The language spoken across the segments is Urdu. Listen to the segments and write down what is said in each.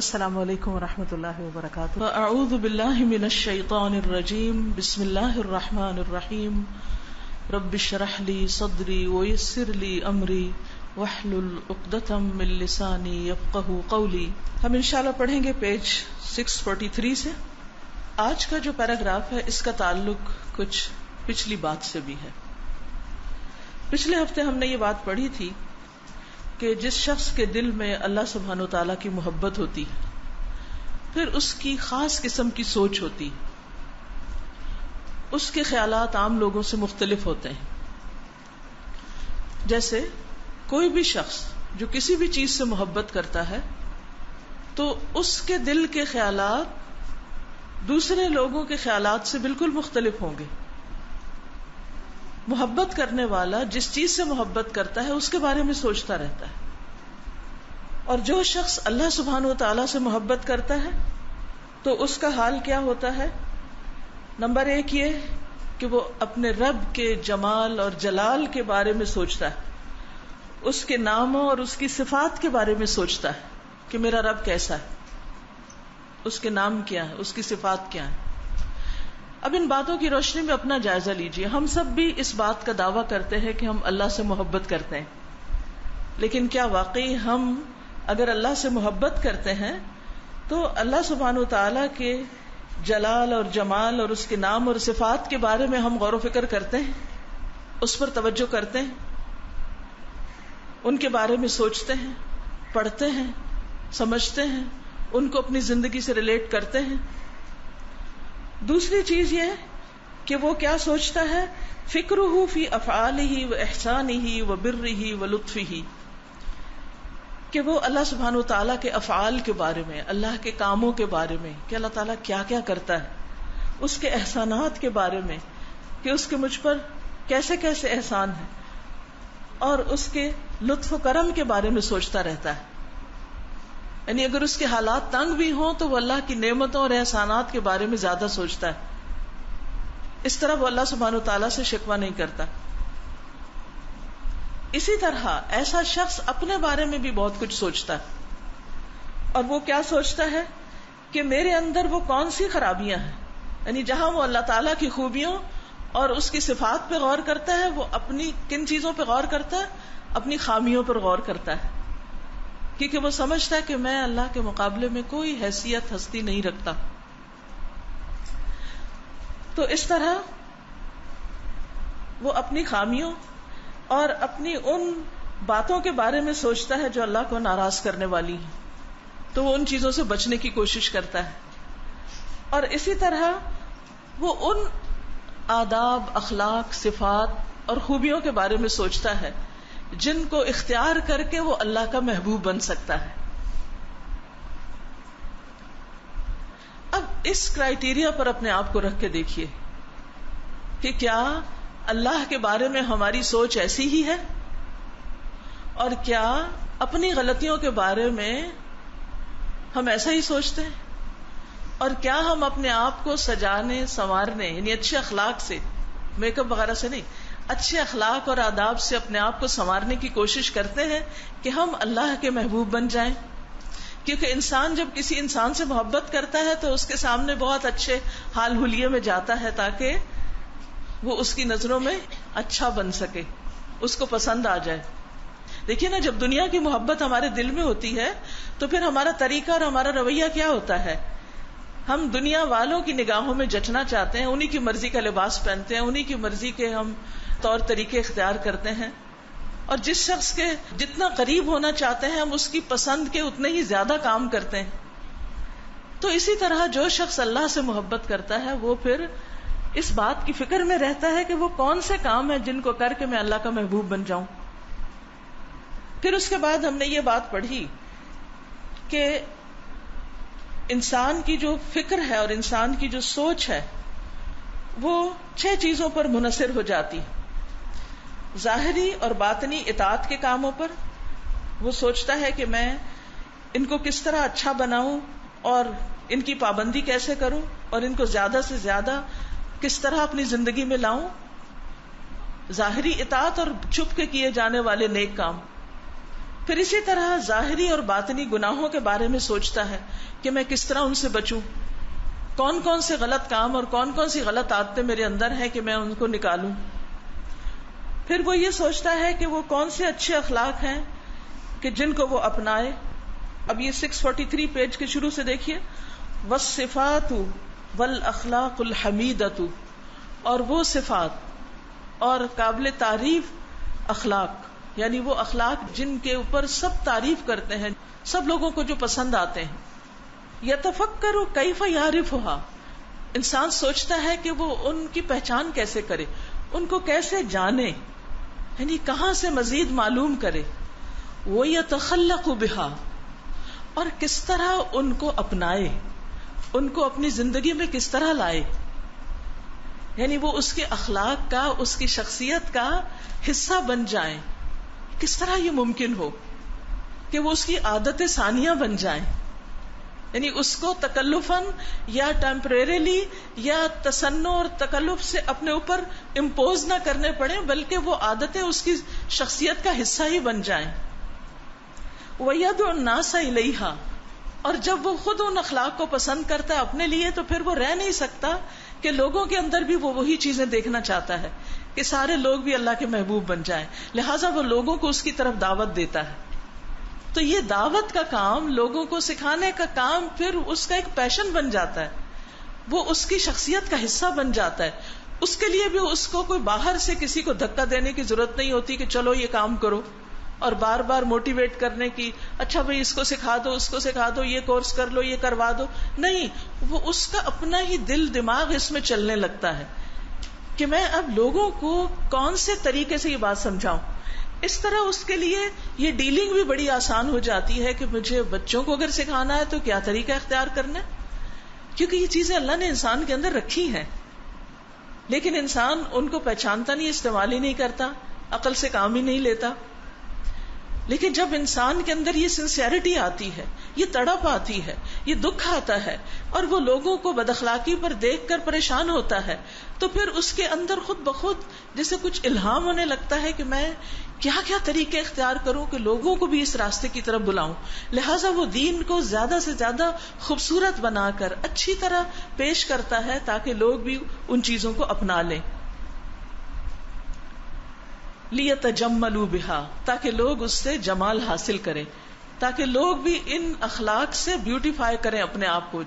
السلام علیکم ورحمۃ اللہ وبرکاتہ. اعوذ باللہ من الشیطان الرجیم. بسم اللہ الرحمن الرحیم. رب اشرح لی صدری ویسر لی امری واحلل عقدۃ من لسانی یفقہوا قولی. ہم انشاءاللہ پڑھیں گے پیج 643 سے. آج کا جو پیراگراف ہے اس کا تعلق کچھ پچھلی بات سے بھی ہے. پچھلے ہفتے ہم نے یہ بات پڑھی تھی کہ جس شخص کے دل میں اللہ سبحانہ وتعالیٰ کی محبت ہوتی ہے پھر اس کی خاص قسم کی سوچ ہوتی، اس کے خیالات عام لوگوں سے مختلف ہوتے ہیں. جیسے کوئی بھی شخص جو کسی بھی چیز سے محبت کرتا ہے تو اس کے دل کے خیالات دوسرے لوگوں کے خیالات سے بالکل مختلف ہوں گے. محبت کرنے والا جس چیز سے محبت کرتا ہے اس کے بارے میں سوچتا رہتا ہے، اور جو شخص اللہ سبحانہ و تعالیٰ سے محبت کرتا ہے تو اس کا حال کیا ہوتا ہے؟ نمبر 1 یہ کہ وہ اپنے رب کے جمال اور جلال کے بارے میں سوچتا ہے، اس کے ناموں اور اس کی صفات کے بارے میں سوچتا ہے کہ میرا رب کیسا ہے، اس کے نام کیا ہے، اس کی صفات کیا ہے. اب ان باتوں کی روشنی میں اپنا جائزہ لیجئے. ہم سب بھی اس بات کا دعویٰ کرتے ہیں کہ ہم اللہ سے محبت کرتے ہیں، لیکن کیا واقعی ہم اگر اللہ سے محبت کرتے ہیں تو اللہ سبحانہ وتعالیٰ کے جلال اور جمال اور اس کے نام اور صفات کے بارے میں ہم غور و فکر کرتے ہیں، اس پر توجہ کرتے ہیں، ان کے بارے میں سوچتے ہیں، پڑھتے ہیں، سمجھتے ہیں، ان کو اپنی زندگی سے ریلیٹ کرتے ہیں؟ دوسری چیز یہ کہ وہ کیا سوچتا ہے؟ فکرہ فی افعالہ و احسانہ و برہ و لطفہ، کہ وہ اللہ سبحانہ و تعالیٰ کے افعال کے بارے میں، اللہ کے کاموں کے بارے میں کہ اللہ تعالیٰ کیا کیا کرتا ہے، اس کے احسانات کے بارے میں کہ اس کے مجھ پر کیسے کیسے احسان ہیں، اور اس کے لطف و کرم کے بارے میں سوچتا رہتا ہے. یعنی اگر اس کے حالات تنگ بھی ہوں تو وہ اللہ کی نعمتوں اور احسانات کے بارے میں زیادہ سوچتا ہے. اس طرح وہ اللہ سبحانہ و تعالیٰ سے شکوہ نہیں کرتا. اسی طرح ایسا شخص اپنے بارے میں بھی بہت کچھ سوچتا ہے، اور وہ کیا سوچتا ہے کہ میرے اندر وہ کون سی خرابیاں ہیں. یعنی جہاں وہ اللہ تعالیٰ کی خوبیوں اور اس کی صفات پہ غور کرتا ہے، وہ اپنی کن چیزوں پہ غور کرتا ہے؟ اپنی خامیوں پر غور کرتا ہے، کیونکہ وہ سمجھتا ہے کہ میں اللہ کے مقابلے میں کوئی حیثیت ہستی نہیں رکھتا. تو اس طرح وہ اپنی خامیوں اور اپنی ان باتوں کے بارے میں سوچتا ہے جو اللہ کو ناراض کرنے والی ہیں، تو وہ ان چیزوں سے بچنے کی کوشش کرتا ہے. اور اسی طرح وہ ان آداب، اخلاق، صفات اور خوبیوں کے بارے میں سوچتا ہے جن کو اختیار کر کے وہ اللہ کا محبوب بن سکتا ہے. اب اس کرائیٹیریا پر اپنے آپ کو رکھ کے دیکھیے کہ کیا اللہ کے بارے میں ہماری سوچ ایسی ہی ہے، اور کیا اپنی غلطیوں کے بارے میں ہم ایسا ہی سوچتے ہیں، اور کیا ہم اپنے آپ کو سجانے سنوارنے یعنی اچھے اخلاق سے، میک اپ وغیرہ سے نہیں، اچھے اخلاق اور آداب سے اپنے آپ کو سنوارنے کی کوشش کرتے ہیں کہ ہم اللہ کے محبوب بن جائیں؟ کیونکہ انسان جب کسی انسان سے محبت کرتا ہے تو اس کے سامنے بہت اچھے حال حلیے میں جاتا ہے تاکہ وہ اس کی نظروں میں اچھا بن سکے، اس کو پسند آ جائے. دیکھیے نا، جب دنیا کی محبت ہمارے دل میں ہوتی ہے تو پھر ہمارا طریقہ اور ہمارا رویہ کیا ہوتا ہے؟ ہم دنیا والوں کی نگاہوں میں جچنا چاہتے ہیں، انہی کی مرضی کا لباس پہنتے ہیں، انہی کی مرضی کے ہم طور طریقے اختیار کرتے ہیں، اور جس شخص کے جتنا قریب ہونا چاہتے ہیں ہم اس کی پسند کے اتنے ہی زیادہ کام کرتے ہیں. تو اسی طرح جو شخص اللہ سے محبت کرتا ہے وہ پھر اس بات کی فکر میں رہتا ہے کہ وہ کون سے کام ہیں جن کو کر کے میں اللہ کا محبوب بن جاؤں. پھر اس کے بعد ہم نے یہ بات پڑھی کہ انسان کی جو فکر ہے اور انسان کی جو سوچ ہے وہ 6 چیزوں پر منحصر ہو جاتی. ظاہری اور باطنی اطاعت کے کاموں پر وہ سوچتا ہے کہ میں ان کو کس طرح اچھا بناؤں اور ان کی پابندی کیسے کروں اور ان کو زیادہ سے زیادہ کس طرح اپنی زندگی میں لاؤں. ظاہری اطاعت اور چھپ کے کیے جانے والے نیک کام. پھر اسی طرح ظاہری اور باطنی گناہوں کے بارے میں سوچتا ہے کہ میں کس طرح ان سے بچوں، کون کون سے غلط کام اور کون کون سی غلط عادتیں میرے اندر ہیں کہ میں ان کو نکالوں. پھر وہ یہ سوچتا ہے کہ وہ کون سے اچھے اخلاق ہیں کہ جن کو وہ اپنائے. اب یہ 643 پیج کے شروع سے دیکھیے، والصفات والاخلاق الحمیدۃ، اور وہ صفات اور قابل تعریف اخلاق، یعنی وہ اخلاق جن کے اوپر سب تعریف کرتے ہیں، سب لوگوں کو جو پسند آتے ہیں. یتفکر کیف یعرفها، انسان سوچتا ہے کہ وہ ان کی پہچان کیسے کرے، ان کو کیسے جانے، یعنی کہاں سے مزید معلوم کرے. ویتخلق بها، اور کس طرح ان کو اپنائے، ان کو اپنی زندگی میں کس طرح لائے، یعنی وہ اس کے اخلاق کا، اس کی شخصیت کا حصہ بن جائیں. کس طرح یہ ممکن ہو کہ وہ اس کی عادت ثانیہ بن جائیں، یعنی اس کو تکلفاً یا ٹیمپریریلی یا تصنع اور تکلف سے اپنے اوپر امپوز نہ کرنے پڑے، بلکہ وہ عادتیں اس کی شخصیت کا حصہ ہی بن جائیں. وَيَدْعُ النَّاسَ إِلَيْهَا، اور جب وہ خود ان اخلاق کو پسند کرتا ہے اپنے لیے، تو پھر وہ رہ نہیں سکتا کہ لوگوں کے اندر بھی وہ وہی چیزیں دیکھنا چاہتا ہے کہ سارے لوگ بھی اللہ کے محبوب بن جائیں. لہٰذا وہ لوگوں کو اس کی طرف دعوت دیتا ہے. تو یہ دعوت کا کام، لوگوں کو سکھانے کا کام، پھر اس کا ایک پیشن بن جاتا ہے، وہ اس کی شخصیت کا حصہ بن جاتا ہے. اس کے لیے بھی اس کو کوئی باہر سے کسی کو دھکا دینے کی ضرورت نہیں ہوتی کہ چلو یہ کام کرو، اور بار بار موٹیویٹ کرنے کی، اچھا بھائی اس کو سکھا دو، اس کو سکھا دو، یہ کورس کر لو، یہ کروا دو. نہیں، وہ اس کا اپنا ہی دل دماغ اس میں چلنے لگتا ہے کہ میں اب لوگوں کو کون سے طریقے سے یہ بات سمجھاؤں. اس طرح اس کے لیے یہ ڈیلنگ بھی بڑی آسان ہو جاتی ہے کہ مجھے بچوں کو اگر سکھانا ہے تو کیا طریقہ اختیار کرنا ہے، کیونکہ یہ چیزیں اللہ نے انسان کے اندر رکھی ہیں، لیکن انسان ان کو پہچانتا نہیں، استعمال ہی نہیں کرتا، عقل سے کام ہی نہیں لیتا. لیکن جب انسان کے اندر یہ سنسیئرٹی آتی ہے، یہ تڑپ آتی ہے، یہ دکھ آتا ہے، اور وہ لوگوں کو بد اخلاقی پر دیکھ کر پریشان ہوتا ہے، تو پھر اس کے اندر خود بخود جیسے کچھ الہام ہونے لگتا ہے کہ میں کیا کیا طریقے اختیار کروں کہ لوگوں کو بھی اس راستے کی طرف بلاؤں. لہٰذا وہ دین کو زیادہ سے زیادہ خوبصورت بنا کر اچھی طرح پیش کرتا ہے تاکہ لوگ بھی ان چیزوں کو اپنا لیں. لِيَتَجَمَّلُوا بِهَا، تاکہ لوگ اس سے جمال حاصل کریں، تاکہ لوگ بھی ان اخلاق سے بیوٹیفائی کریں اپنے آپ کو.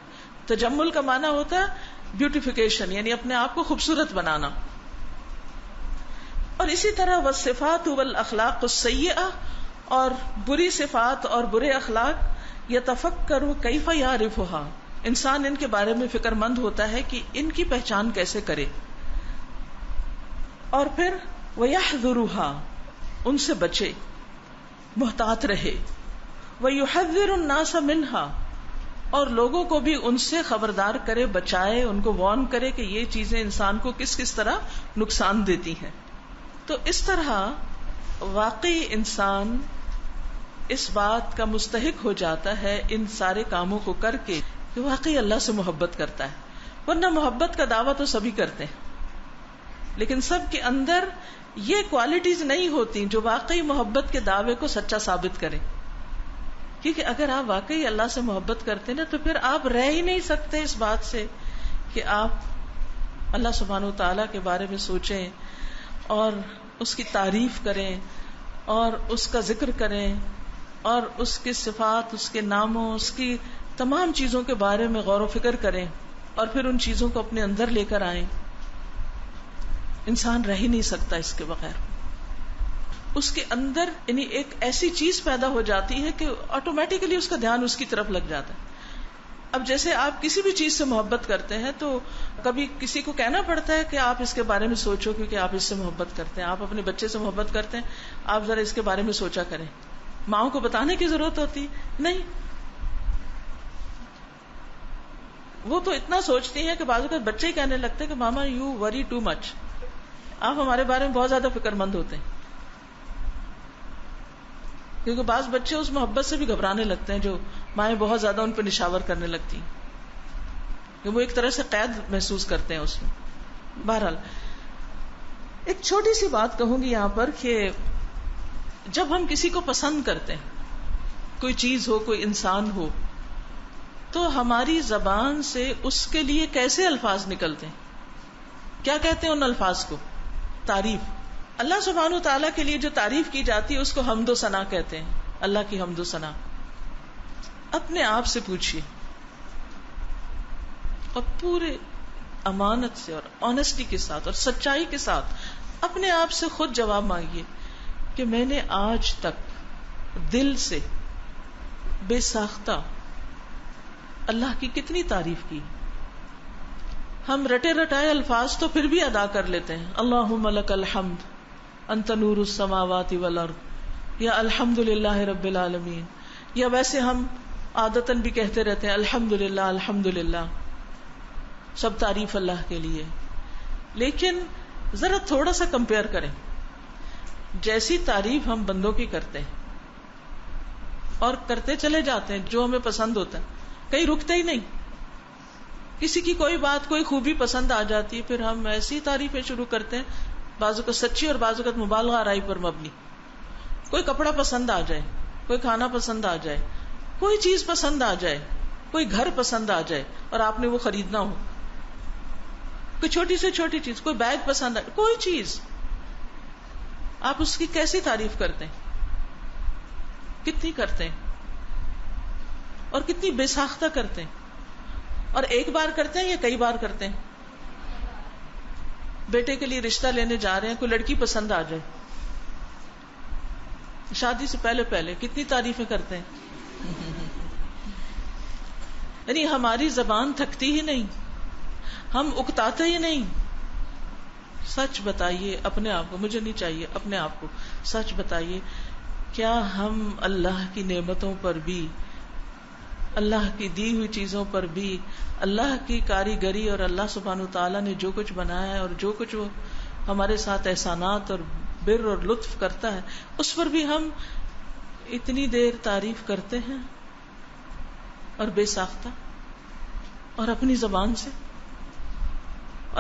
تجمل کا معنی ہوتا ہے بیوٹیفیکیشن، یعنی اپنے آپ کو خوبصورت بنانا. اور اسی طرح والصفات والاخلاق السیئہ، اور بری صفات اور برے اخلاق، یتفکر کیف یعرفها، انسان ان کے بارے میں فکر مند ہوتا ہے کہ ان کی پہچان کیسے کرے. اور پھر وَيَحْذُرُهَا، ان سے بچے، محتاط رہے. وَيُحَذِّرُ النَّاسَ مِنْهَا، اور لوگوں کو بھی ان سے خبردار کرے، بچائے، ان کو وارن کرے کہ یہ چیزیں انسان کو کس کس طرح نقصان دیتی ہیں. تو اس طرح واقعی انسان اس بات کا مستحق ہو جاتا ہے ان سارے کاموں کو کر کے کہ واقعی اللہ سے محبت کرتا ہے. ورنہ محبت کا دعویٰ تو سبھی کرتے ہیں، لیکن سب کے اندر یہ کوالٹیز نہیں ہوتی جو واقعی محبت کے دعوے کو سچا ثابت کرے. کیونکہ اگر آپ واقعی اللہ سے محبت کرتے نا تو پھر آپ رہ ہی نہیں سکتے اس بات سے کہ آپ اللہ سبحانہ وتعالیٰ کے بارے میں سوچیں اور اس کی تعریف کریں اور اس کا ذکر کریں اور اس کی صفات، اس کے ناموں، اس کی تمام چیزوں کے بارے میں غور و فکر کریں اور پھر ان چیزوں کو اپنے اندر لے کر آئیں. انسان رہ ہی نہیں سکتا اس کے بغیر. اس کے اندر یعنی ایک ایسی چیز پیدا ہو جاتی ہے کہ آٹومیٹیکلی اس کا دھیان اس کی طرف لگ جاتا ہے. اب جیسے آپ کسی بھی چیز سے محبت کرتے ہیں تو کبھی کسی کو کہنا پڑتا ہے کہ آپ اس کے بارے میں سوچو کیونکہ آپ اس سے محبت کرتے ہیں. آپ اپنے بچے سے محبت کرتے ہیں، آپ ذرا اس کے بارے میں سوچا کریں. ماؤں کو بتانے کی ضرورت ہوتی نہیں، وہ تو اتنا سوچتی ہیں کہ بعض اوقات بچے ہی کہنے لگتے ہیں کہ ماما یو وری ٹو مچ، آپ ہمارے بارے میں بہت زیادہ فکر مند ہوتے ہیں. کیونکہ بعض بچے اس محبت سے بھی گھبرانے لگتے ہیں جو مائیں بہت زیادہ ان پہ نشاور کرنے لگتی ہیں، کہ وہ ایک طرح سے قید محسوس کرتے ہیں اس میں. بہرحال ایک چھوٹی سی بات کہوں گی یہاں پر کہ جب ہم کسی کو پسند کرتے ہیں کوئی چیز ہو، کوئی انسان ہو، تو ہماری زبان سے اس کے لیے کیسے الفاظ نکلتے ہیں؟ کیا کہتے ہیں ان الفاظ کو؟ تعریف. اللہ سبحانہ تعالیٰ کے لیے جو تعریف کی جاتی ہے اس کو حمد و ثنا کہتے ہیں. اللہ کی حمد و ثنا. اپنے آپ سے پوچھیے اور پورے امانت سے اور آنےسٹی کے ساتھ اور سچائی کے ساتھ اپنے آپ سے خود جواب مانگیے کہ میں نے آج تک دل سے بے ساختہ اللہ کی کتنی تعریف کی. ہم رٹے رٹائے الفاظ تو پھر بھی ادا کر لیتے ہیں. اللہم لک الحمد انت نور السماوات والارض، یا الحمد للہ رب العالمین، یا ویسے ہم عادتاً بھی کہتے رہتے ہیں الحمد للہ الحمد للہ، سب تعریف اللہ کے لیے. لیکن ذرا تھوڑا سا کمپیئر کریں. جیسی تعریف ہم بندوں کی کرتے ہیں اور کرتے چلے جاتے ہیں جو ہمیں پسند ہوتا ہے، کہیں رکتے ہی نہیں. کسی کی کوئی بات، کوئی خوبی پسند آ جاتی ہے، پھر ہم ایسی تعریفیں شروع کرتے ہیں، بعض اوقات سچی اور بعض اوقات مبالغہ آرائی پر مبنی. کوئی کپڑا پسند آ جائے، کوئی کھانا پسند آ جائے، کوئی چیز پسند آ جائے، کوئی گھر پسند آ جائے اور آپ نے وہ خریدنا ہو، کوئی چھوٹی سے چھوٹی چیز، کوئی بیگ پسند آئے، کوئی چیز، آپ اس کی کیسی تعریف کرتے ہیں؟ کتنی کرتے ہیں اور کتنی بے ساختہ کرتے ہیں؟ اور ایک بار کرتے ہیں یا کئی بار کرتے ہیں؟ بیٹے کے لیے رشتہ لینے جا رہے ہیں، کوئی لڑکی پسند آ جائے، شادی سے پہلے پہلے کتنی تعریفیں کرتے ہیں. یعنی ہماری زبان تھکتی ہی نہیں، ہم اکتاتے ہی نہیں. سچ بتائیے اپنے آپ کو، مجھے نہیں چاہیے، اپنے آپ کو سچ بتائیے، کیا ہم اللہ کی نعمتوں پر بھی، اللہ کی دی ہوئی چیزوں پر بھی، اللہ کی کاریگری اور اللہ سبحانہ تعالیٰ نے جو کچھ بنایا ہے اور جو کچھ وہ ہمارے ساتھ احسانات اور بر اور لطف کرتا ہے، اس پر بھی ہم اتنی دیر تعریف کرتے ہیں اور بے ساختہ اور اپنی زبان سے؟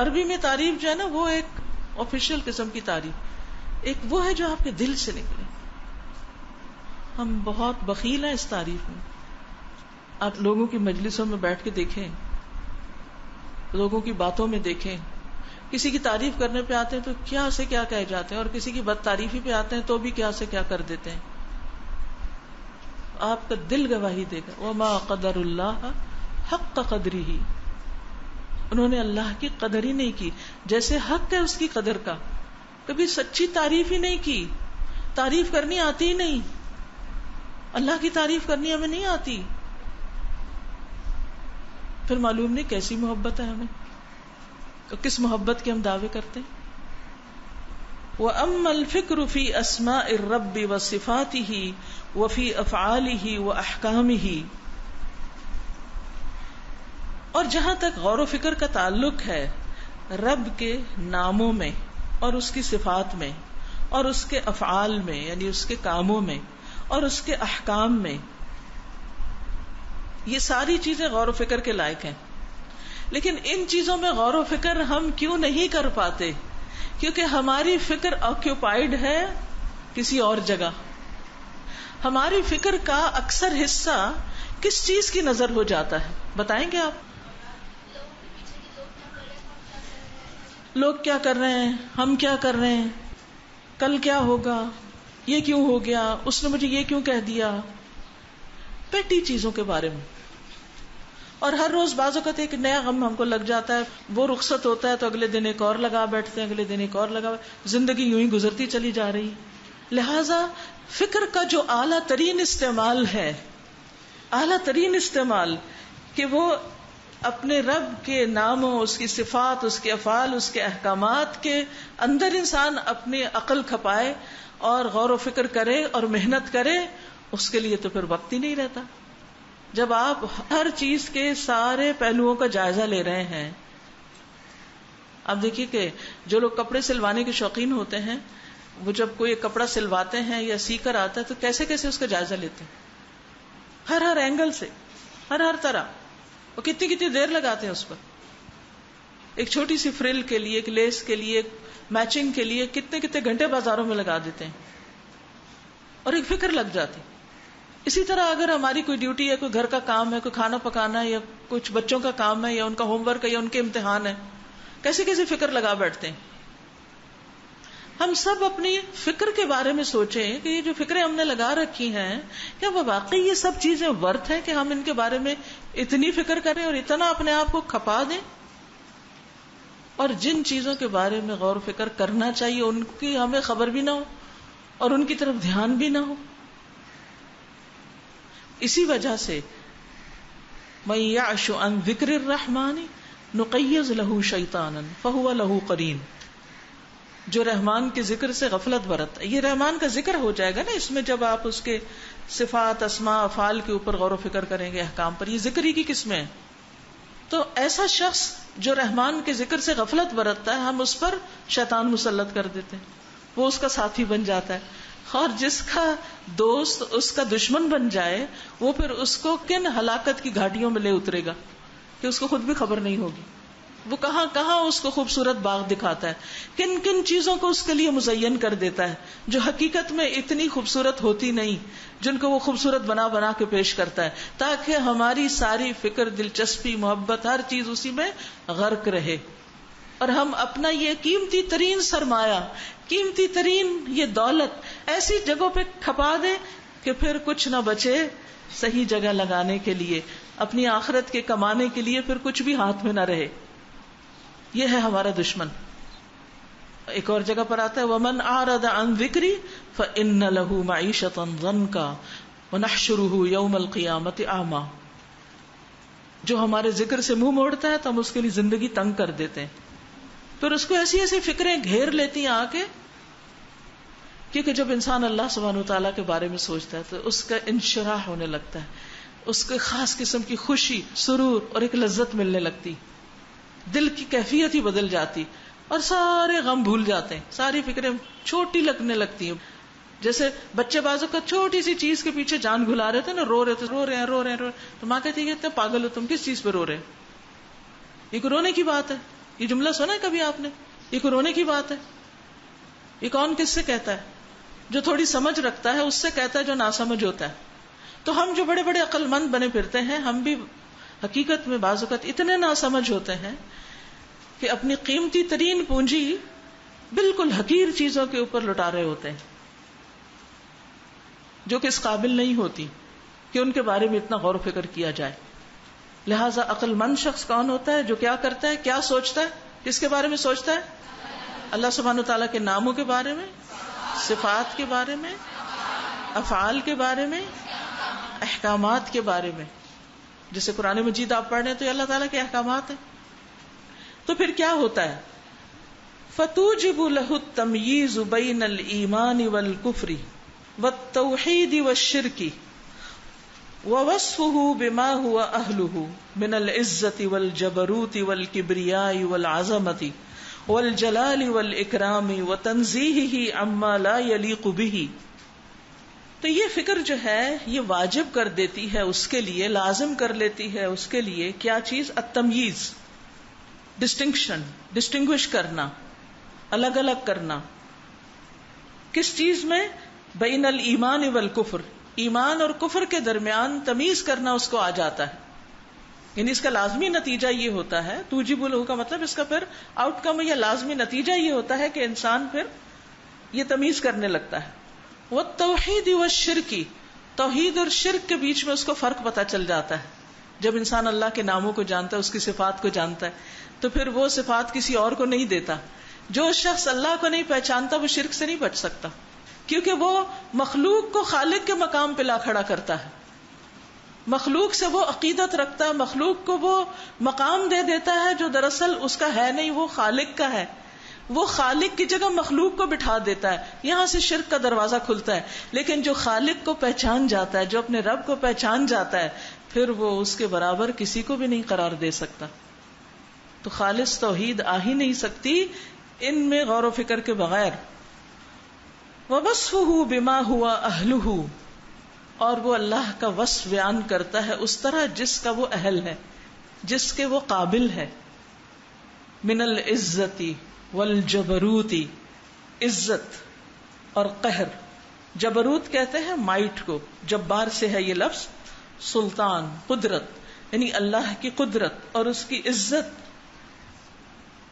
عربی میں تعریف جو ہے نا، وہ ایک آفیشیل قسم کی تعریف، ایک وہ ہے جو آپ کے دل سے نکلے. ہم بہت بخیل ہیں اس تعریف میں. آپ لوگوں کی مجلسوں میں بیٹھ کے دیکھیں، لوگوں کی باتوں میں دیکھیں، کسی کی تعریف کرنے پہ آتے ہیں تو کیا سے کیا کہہ جاتے ہیں، اور کسی کی بد تعریفی پہ آتے ہیں تو بھی کیا سے کیا کر دیتے ہیں. آپ کا دل گواہی دے گا. وما قدر اللہ حق قدرہ، انہوں نے اللہ کی قدر ہی نہیں کی جیسے حق ہے اس کی قدر کا. کبھی سچی تعریف ہی نہیں کی. تعریف کرنی آتی ہی نہیں، اللہ کی تعریف کرنی ہمیں نہیں آتی. پھر معلوم نہیں کیسی محبت ہے ہمیں، کس محبت کے ہم دعوے کرتے ہیں. وَأَمَّا الْفِكْرُ فِي أَسْمَاءِ الرَّبِّ وَصِفَاتِهِ وَفِي أَفْعَالِهِ وَأَحْكَامِهِ، اور جہاں تک غور و فکر کا تعلق ہے رب کے ناموں میں اور اس کی صفات میں اور اس کے افعال میں، یعنی اس کے کاموں میں اور اس کے احکام میں، یہ ساری چیزیں غور و فکر کے لائق ہیں. لیکن ان چیزوں میں غور و فکر ہم کیوں نہیں کر پاتے؟ کیونکہ ہماری فکر آکیوپائیڈ ہے کسی اور جگہ. ہماری فکر کا اکثر حصہ کس چیز کی نظر ہو جاتا ہے؟ بتائیں گے آپ؟ لوگ کیا کر رہے ہیں، ہم کیا کر رہے ہیں، کل کیا ہوگا، یہ کیوں ہو گیا، اس نے مجھے یہ کیوں کہہ دیا، پیٹی چیزوں کے بارے میں. اور ہر روز بعض اوقات ایک نیا غم ہم کو لگ جاتا ہے، وہ رخصت ہوتا ہے تو اگلے دن ایک اور لگا بیٹھتے ہیں، اگلے دن ایک اور لگا، زندگی یوں ہی گزرتی چلی جا رہی. لہذا فکر کا جو اعلیٰ ترین استعمال ہے، اعلیٰ ترین استعمال، کہ وہ اپنے رب کے ناموں، اس کی صفات، اس کے افعال، اس کے احکامات کے اندر انسان اپنی عقل کھپائے اور غور و فکر کرے اور محنت کرے، اس کے لیے تو پھر وقت ہی نہیں رہتا. جب آپ ہر چیز کے سارے پہلوؤں کا جائزہ لے رہے ہیں، آپ دیکھیے کہ جو لوگ کپڑے سلوانے کے شوقین ہوتے ہیں، وہ جب کوئی کپڑا سلواتے ہیں یا سی کر آتا ہے تو کیسے کیسے اس کا جائزہ لیتے ہیں، ہر اینگل سے، ہر طرح. وہ کتنی دیر لگاتے ہیں اس پر. ایک چھوٹی سی فرل کے لیے، ایک لیس کے لیے، ایک میچنگ کے لیے کتنے گھنٹے بازاروں میں لگا دیتے ہیں، اور ایک فکر لگ جاتی. اسی طرح اگر ہماری کوئی ڈیوٹی ہے، کوئی گھر کا کام ہے، کوئی کھانا پکانا ہے، یا کچھ بچوں کا کام ہے، یا ان کا ہوم ورک ہے، یا ان کے امتحان ہے، کیسے کیسے فکر لگا بیٹھتے ہیں. ہم سب اپنی فکر کے بارے میں سوچیں کہ یہ جو فکریں ہم نے لگا رکھی ہیں، کیا وہ واقعی یہ سب چیزیں ورتھ ہیں کہ ہم ان کے بارے میں اتنی فکر کریں اور اتنا اپنے آپ کو کھپا دیں؟ اور جن چیزوں کے بارے میں غور و فکر کرنا چاہیے ان کی ہمیں خبر بھی نہ ہو اور ان کی طرف دھیان بھی نہ ہو. اسی وجہ سے مَن يَعْشُ عَن ذِكْرِ الرَّحْمَنِ نُقَيِّضْ لَهُ شَيْطَانًا فَهُوَ لَهُ قَرِينٌ. جو رحمان کے ذکر سے غفلت برتتا ہے، یہ رحمان کا ذکر ہو جائے گا نا اس میں، جب آپ اس کے صفات، اسماء، افعال کے اوپر غور و فکر کریں گے، احکام پر. یہ ذکر ہی کی قسمیں ہیں. تو ایسا شخص جو رحمان کے ذکر سے غفلت برتتا ہے، ہم اس پر شیطان مسلط کر دیتے ہیں، وہ اس کا ساتھی بن جاتا ہے. اور جس کا دوست اس کا دشمن بن جائے، وہ پھر اس کو کن ہلاکت کی گھاٹیوں میں لے اترے گا کہ اس کو خود بھی خبر نہیں ہوگی. وہ کہاں کہاں اس کو خوبصورت باغ دکھاتا ہے، کن کن چیزوں کو اس کے لیے مزین کر دیتا ہے جو حقیقت میں اتنی خوبصورت ہوتی نہیں، جن کو وہ خوبصورت بنا بنا کے پیش کرتا ہے، تاکہ ہماری ساری فکر، دلچسپی، محبت، ہر چیز اسی میں غرق رہے، اور ہم اپنا یہ قیمتی ترین سرمایہ، قیمتی ترین یہ دولت ایسی جگہوں پہ کھپا دیں کہ پھر کچھ نہ بچے صحیح جگہ لگانے کے لیے، اپنی آخرت کے کمانے کے لیے پھر کچھ بھی ہاتھ میں نہ رہے. یہ ہے ہمارا دشمن. ایک اور جگہ پر آتا ہے وَمَنْ أَعْرَضَ عَنْ ذِكْرِي فَإِنَّ لَهُ مَعِيشَةً ضَنْكًا وَنَحْشُرُهُ يَوْمَ الْقِيَامَةِ أَعْمَى. جو ہمارے ذکر سے منہ موڑتا ہے تو ہم اس کے لیے زندگی تنگ کر دیتے ہیں، پھر اس کو ایسی ایسی فکریں گھیر لیتی ہیں آ کے، کیونکہ جب انسان اللہ سبحانہ وتعالیٰ کے بارے میں سوچتا ہے تو اس کا انشراح ہونے لگتا ہے، اس کو خاص قسم کی خوشی، سرور اور ایک لذت ملنے لگتی، دل کی کیفیت ہی بدل جاتی، اور سارے غم بھول جاتے ہیں، ساری فکریں چھوٹی لگنے لگتی ہیں. جیسے بچے بازو کا چھوٹی سی چیز کے پیچھے جان گھلا رہے تھے نا، رو رہے ہیں، تو ماں کہتی ہے اتنے پاگل ہو تم، کس چیز پہ رو رہے؟ یہ کوئی رونے کی بات ہے؟ یہ جملہ سنا ہے کبھی آپ نے؟ یہ کوئی رونے کی بات ہے؟ یہ کون کس سے کہتا ہے؟ جو تھوڑی سمجھ رکھتا ہے اس سے کہتا ہے جو ناسمجھ ہوتا ہے. تو ہم جو بڑے بڑے عقل مند بنے پھرتے ہیں، ہم بھی حقیقت میں بعض اوقات اتنے ناسمجھ ہوتے ہیں کہ اپنی قیمتی ترین پونجی بالکل حقیر چیزوں کے اوپر لٹا رہے ہوتے ہیں، جو کہ اس قابل نہیں ہوتی کہ ان کے بارے میں اتنا غور و فکر کیا جائے. لہذا عقل مند شخص کون ہوتا ہے؟ جو کیا کرتا ہے، کیا سوچتا ہے، کس کے بارے میں سوچتا ہے؟ اللہ سبحانہ وتعالیٰ کے ناموں کے بارے میں، صفات کے بارے میں، افعال کے بارے میں، احکامات کے بارے میں. جیسے قرآن مجید آپ پڑھ رہے ہیں تو یہ اللہ تعالیٰ کے احکامات ہیں. تو پھر کیا ہوتا ہے؟ فَتُوجِبُ لَهُ التَّمْيِيزُ بَيْنَ الْإِيمَانِ وَالْكُفْرِ وَالتَّوْحِيدِ وَالشِّرْكِ وَوَصْفُهُ بِمَا هُوَ أَهْلُهُ مِنَ الْعِزَّةِ وَالْجَبَرُوتِ وَالْكِبْرِيَاءِ وَالْعَظَمَةِ وَالْجَلَالِ وَالْإِكْرَامِ وَتَنزِيهِهِ عَمَّا لَا يَلِيقُ بِهِ. تو یہ فکر جو ہے یہ واجب کر دیتی ہے اس کے لیے، لازم کر لیتی ہے اس کے لیے کیا چیز؟ التمییز، ڈسٹنکشن، ڈسٹنگوش کرنا، الگ الگ کرنا. کس چیز میں؟ بین الایمان والکفر، ایمان اور کفر کے درمیان تمیز کرنا اس کو آ جاتا ہے. یعنی اس کا لازمی نتیجہ یہ ہوتا ہے، توجب لہ کا مطلب اس کا پھر آؤٹ کم یا لازمی نتیجہ یہ ہوتا ہے کہ انسان پھر یہ تمیز کرنے لگتا ہے. والتوحید والشرک، توحید اور شرک کے بیچ میں اس کو فرق پتہ چل جاتا ہے. جب انسان اللہ کے ناموں کو جانتا ہے، اس کی صفات کو جانتا ہے، تو پھر وہ صفات کسی اور کو نہیں دیتا. جو شخص اللہ کو نہیں پہچانتا وہ شرک سے نہیں بچ سکتا، کیونکہ وہ مخلوق کو خالق کے مقام پہ لا کھڑا کرتا ہے، مخلوق سے وہ عقیدت رکھتا ہے، مخلوق کو وہ مقام دے دیتا ہے جو دراصل اس کا ہے نہیں، وہ خالق کا ہے. وہ خالق کی جگہ مخلوق کو بٹھا دیتا ہے، یہاں سے شرک کا دروازہ کھلتا ہے. لیکن جو خالق کو پہچان جاتا ہے، جو اپنے رب کو پہچان جاتا ہے، پھر وہ اس کے برابر کسی کو بھی نہیں قرار دے سکتا. تو خالص توحید آ ہی نہیں سکتی ان میں غور و فکر کے بغیر. وَوَصْفُهُ بِمَا هُوَ أَهْلُهُ، اور وہ اللہ کا وصف بیان کرتا ہے اس طرح جس کا وہ اہل ہے، جس کے وہ قابل ہے. من العزت والجبروت، عزت اور قہر جبروت کہتے ہیں مائٹ کو، جبار سے ہے یہ لفظ، سلطان قدرت یعنی اللہ کی قدرت اور اس کی عزت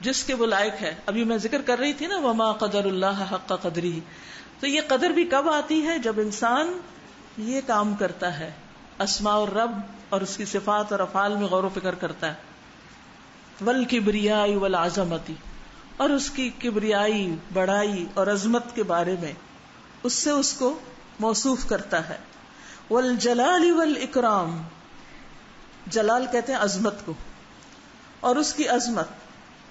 جس کے وہ لائق ہے. ابھی میں ذکر کر رہی تھی نا وما قدر اللہ حق قدری، تو یہ قدر بھی کب آتی ہے؟ جب انسان یہ کام کرتا ہے، اسماء الرب اور اس کی صفات اور افعال میں غور و فکر کرتا ہے. والکبریاء والعظمتی، اور اس کی کبریائی، بڑائی اور عظمت کے بارے میں اس سے اس کو موصوف کرتا ہے. والجلال والاکرام، جلال کہتے ہیں عظمت کو، اور اس کی عظمت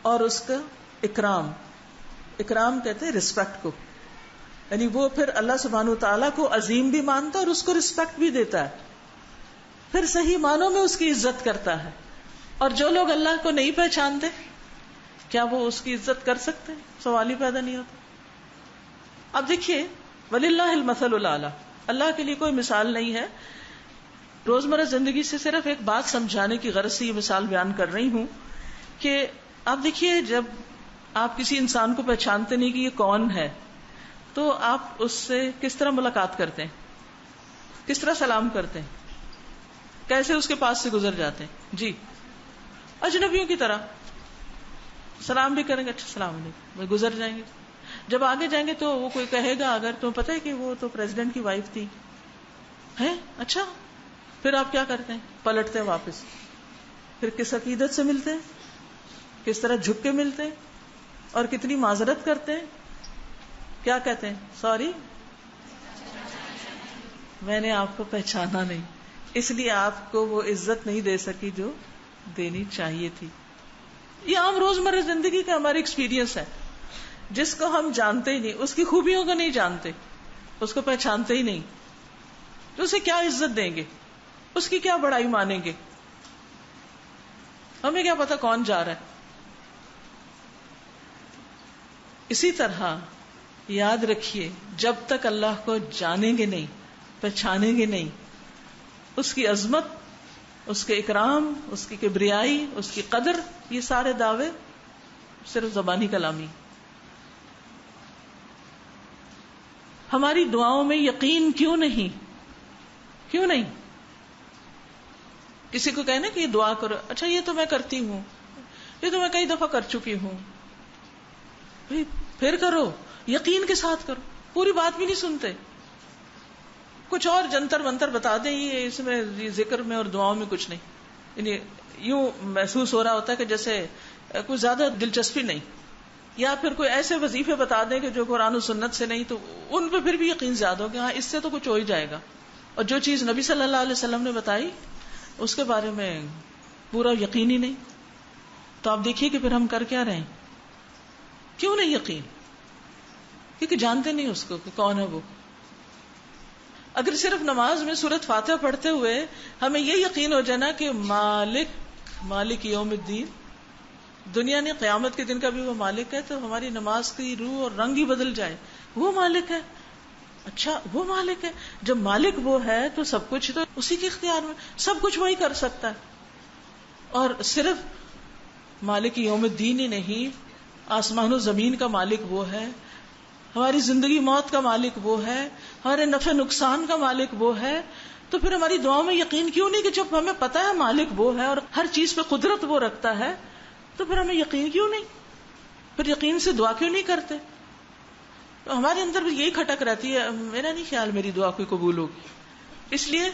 اور اس کا اکرام، اکرام کہتے ہیں رسپیکٹ کو، یعنی وہ پھر اللہ سبحانہ وتعالیٰ کو عظیم بھی مانتا ہے اور اس کو رسپیکٹ بھی دیتا ہے، پھر صحیح معنوں میں اس کی عزت کرتا ہے. اور جو لوگ اللہ کو نہیں پہچانتے کیا وہ اس کی عزت کر سکتے ہیں؟ سوال ہی پیدا نہیں ہوتا. اب دیکھیے وَلِلَّهِ الْمَثَلُ الْأَعْلَى، اللہ کے لیے کوئی مثال نہیں ہے. روزمرہ زندگی سے صرف ایک بات سمجھانے کی غرض سے یہ مثال بیان کر رہی ہوں کہ آپ دیکھیے جب آپ کسی انسان کو پہچانتے نہیں کہ یہ کون ہے تو آپ اس سے کس طرح ملاقات کرتے ہیں، کس طرح سلام کرتے ہیں، کیسے اس کے پاس سے گزر جاتے ہیں؟ جی اجنبیوں کی طرح سلام بھی کریں گے، اچھا السلام علیکم، گزر جائیں گے. جب آگے جائیں گے تو وہ کوئی کہے گا اگر تمہیں پتہ ہے کہ وہ تو پریزیڈنٹ کی وائف تھی ہے، اچھا، پھر آپ کیا کرتے ہیں؟ پلٹتے ہیں واپس. پھر کس عقیدت سے ملتے ہیں، کس طرح جھک کے ملتے ہیں اور کتنی معذرت کرتے ہیں. کیا کہتے ہیں؟ سوری میں نے آپ کو پہچانا نہیں، اس لیے آپ کو وہ عزت نہیں دے سکی جو دینی چاہیے تھی. یہ عام روزمرہ زندگی کا ہمارا ایکسپیرینس ہے. جس کو ہم جانتے ہی نہیں، اس کی خوبیوں کو نہیں جانتے، اس کو پہچانتے ہی نہیں، تو اسے کیا عزت دیں گے، اس کی کیا بڑائی مانیں گے؟ ہمیں کیا پتا کون جا رہا ہے. اسی طرح یاد رکھیے جب تک اللہ کو جانیں گے نہیں، پہچانیں گے نہیں، اس کی عظمت، اس کے اکرام، اس کی کبریائی، اس کی قدر، یہ سارے دعوے صرف زبانی کلامی. ہماری دعاؤں میں یقین کیوں نہیں؟ کیوں نہیں؟ کسی کو کہنا کہ یہ دعا کرو، اچھا یہ تو میں کرتی ہوں، یہ تو میں کئی دفعہ کر چکی ہوں. پھر کرو، یقین کے ساتھ کرو. پوری بات بھی نہیں سنتے، کچھ اور جنتر منتر بتا دیں، یہ اس میں ذکر میں اور دعاؤں میں کچھ نہیں. یعنی یوں محسوس ہو رہا ہوتا ہے کہ جیسے کچھ زیادہ دلچسپی نہیں، یا پھر کوئی ایسے وظیفے بتا دیں کہ جو قرآن و سنت سے نہیں، تو ان پہ پھر بھی یقین زیادہ ہو کہ ہاں اس سے تو کچھ ہو ہی جائے گا. اور جو چیز نبی صلی اللہ علیہ وسلم نے بتائی اس کے بارے میں پورا یقین ہی نہیں. تو آپ دیکھیے کہ پھر ہم کر کیا رہے ہیں؟ کیوں نہیں یقین؟ کیونکہ جانتے نہیں اس کو کہ کون ہے وہ. اگر صرف نماز میں سورۃ فاتحہ پڑھتے ہوئے ہمیں یہ یقین ہو جانا کہ مالک یوم الدین، دنیا نے قیامت کے دن کا بھی وہ مالک ہے، تو ہماری نماز کی روح اور رنگ ہی بدل جائے. وہ مالک ہے، اچھا وہ مالک ہے. جب مالک وہ ہے تو سب کچھ تو اسی کے اختیار میں، سب کچھ وہی کر سکتا ہے. اور صرف مالک یوم الدین ہی نہیں، آسمان و زمین کا مالک وہ ہے، ہماری زندگی موت کا مالک وہ ہے، ہمارے نفع نقصان کا مالک وہ ہے. تو پھر ہماری دعاؤں میں یقین کیوں نہیں کہ جب ہمیں پتا ہے مالک وہ ہے اور ہر چیز پہ قدرت وہ رکھتا ہے، تو پھر ہمیں یقین کیوں نہیں؟ پھر یقین سے دعا کیوں نہیں کرتے؟ تو ہمارے اندر بھی یہی کھٹک رہتی ہے، میرا نہیں خیال میری دعا کوئی قبول ہوگی. اس لیے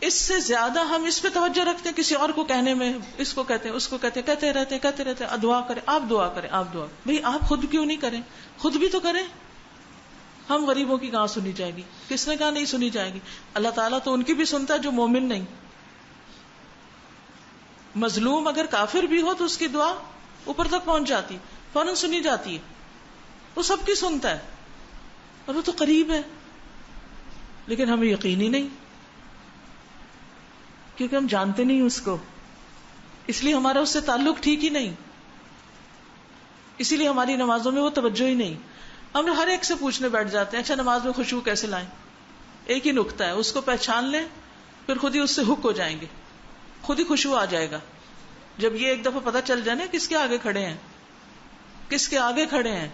اس سے زیادہ ہم اس پہ توجہ رکھتے ہیں کسی اور کو کہنے میں، اس کو کہتے ہیں، اس کو کہتے ہیں، کہتے رہتے دعا کریں، آپ دعا کریں، آپ دعا. بھئی آپ خود کیوں نہیں کریں؟ خود بھی تو کریں. ہم غریبوں کی کہاں سنی جائے گی؟ کس نے کہا نہیں سنی جائے گی؟ اللہ تعالیٰ تو ان کی بھی سنتا ہے جو مومن نہیں. مظلوم اگر کافر بھی ہو تو اس کی دعا اوپر تک پہنچ جاتی، فوراً سنی جاتی ہے. وہ سب کی سنتا ہے اور وہ تو قریب ہے. لیکن ہمیں یقین ہی نہیں، کیونکہ ہم جانتے نہیں اس کو، اس لیے ہمارا اس سے تعلق ٹھیک ہی نہیں، اسی لیے ہماری نمازوں میں وہ توجہ ہی نہیں. ہم ہر ایک سے پوچھنے بیٹھ جاتے ہیں اچھا نماز میں خشوع کیسے لائیں؟ ایک ہی نقطہ ہے، اس کو پہچان لیں، پھر خود ہی اس سے ہک ہو جائیں گے، خود ہی خشوع آ جائے گا. جب یہ ایک دفعہ پتہ چل جائے نا کس کے آگے کھڑے ہیں، کس کے آگے کھڑے ہیں.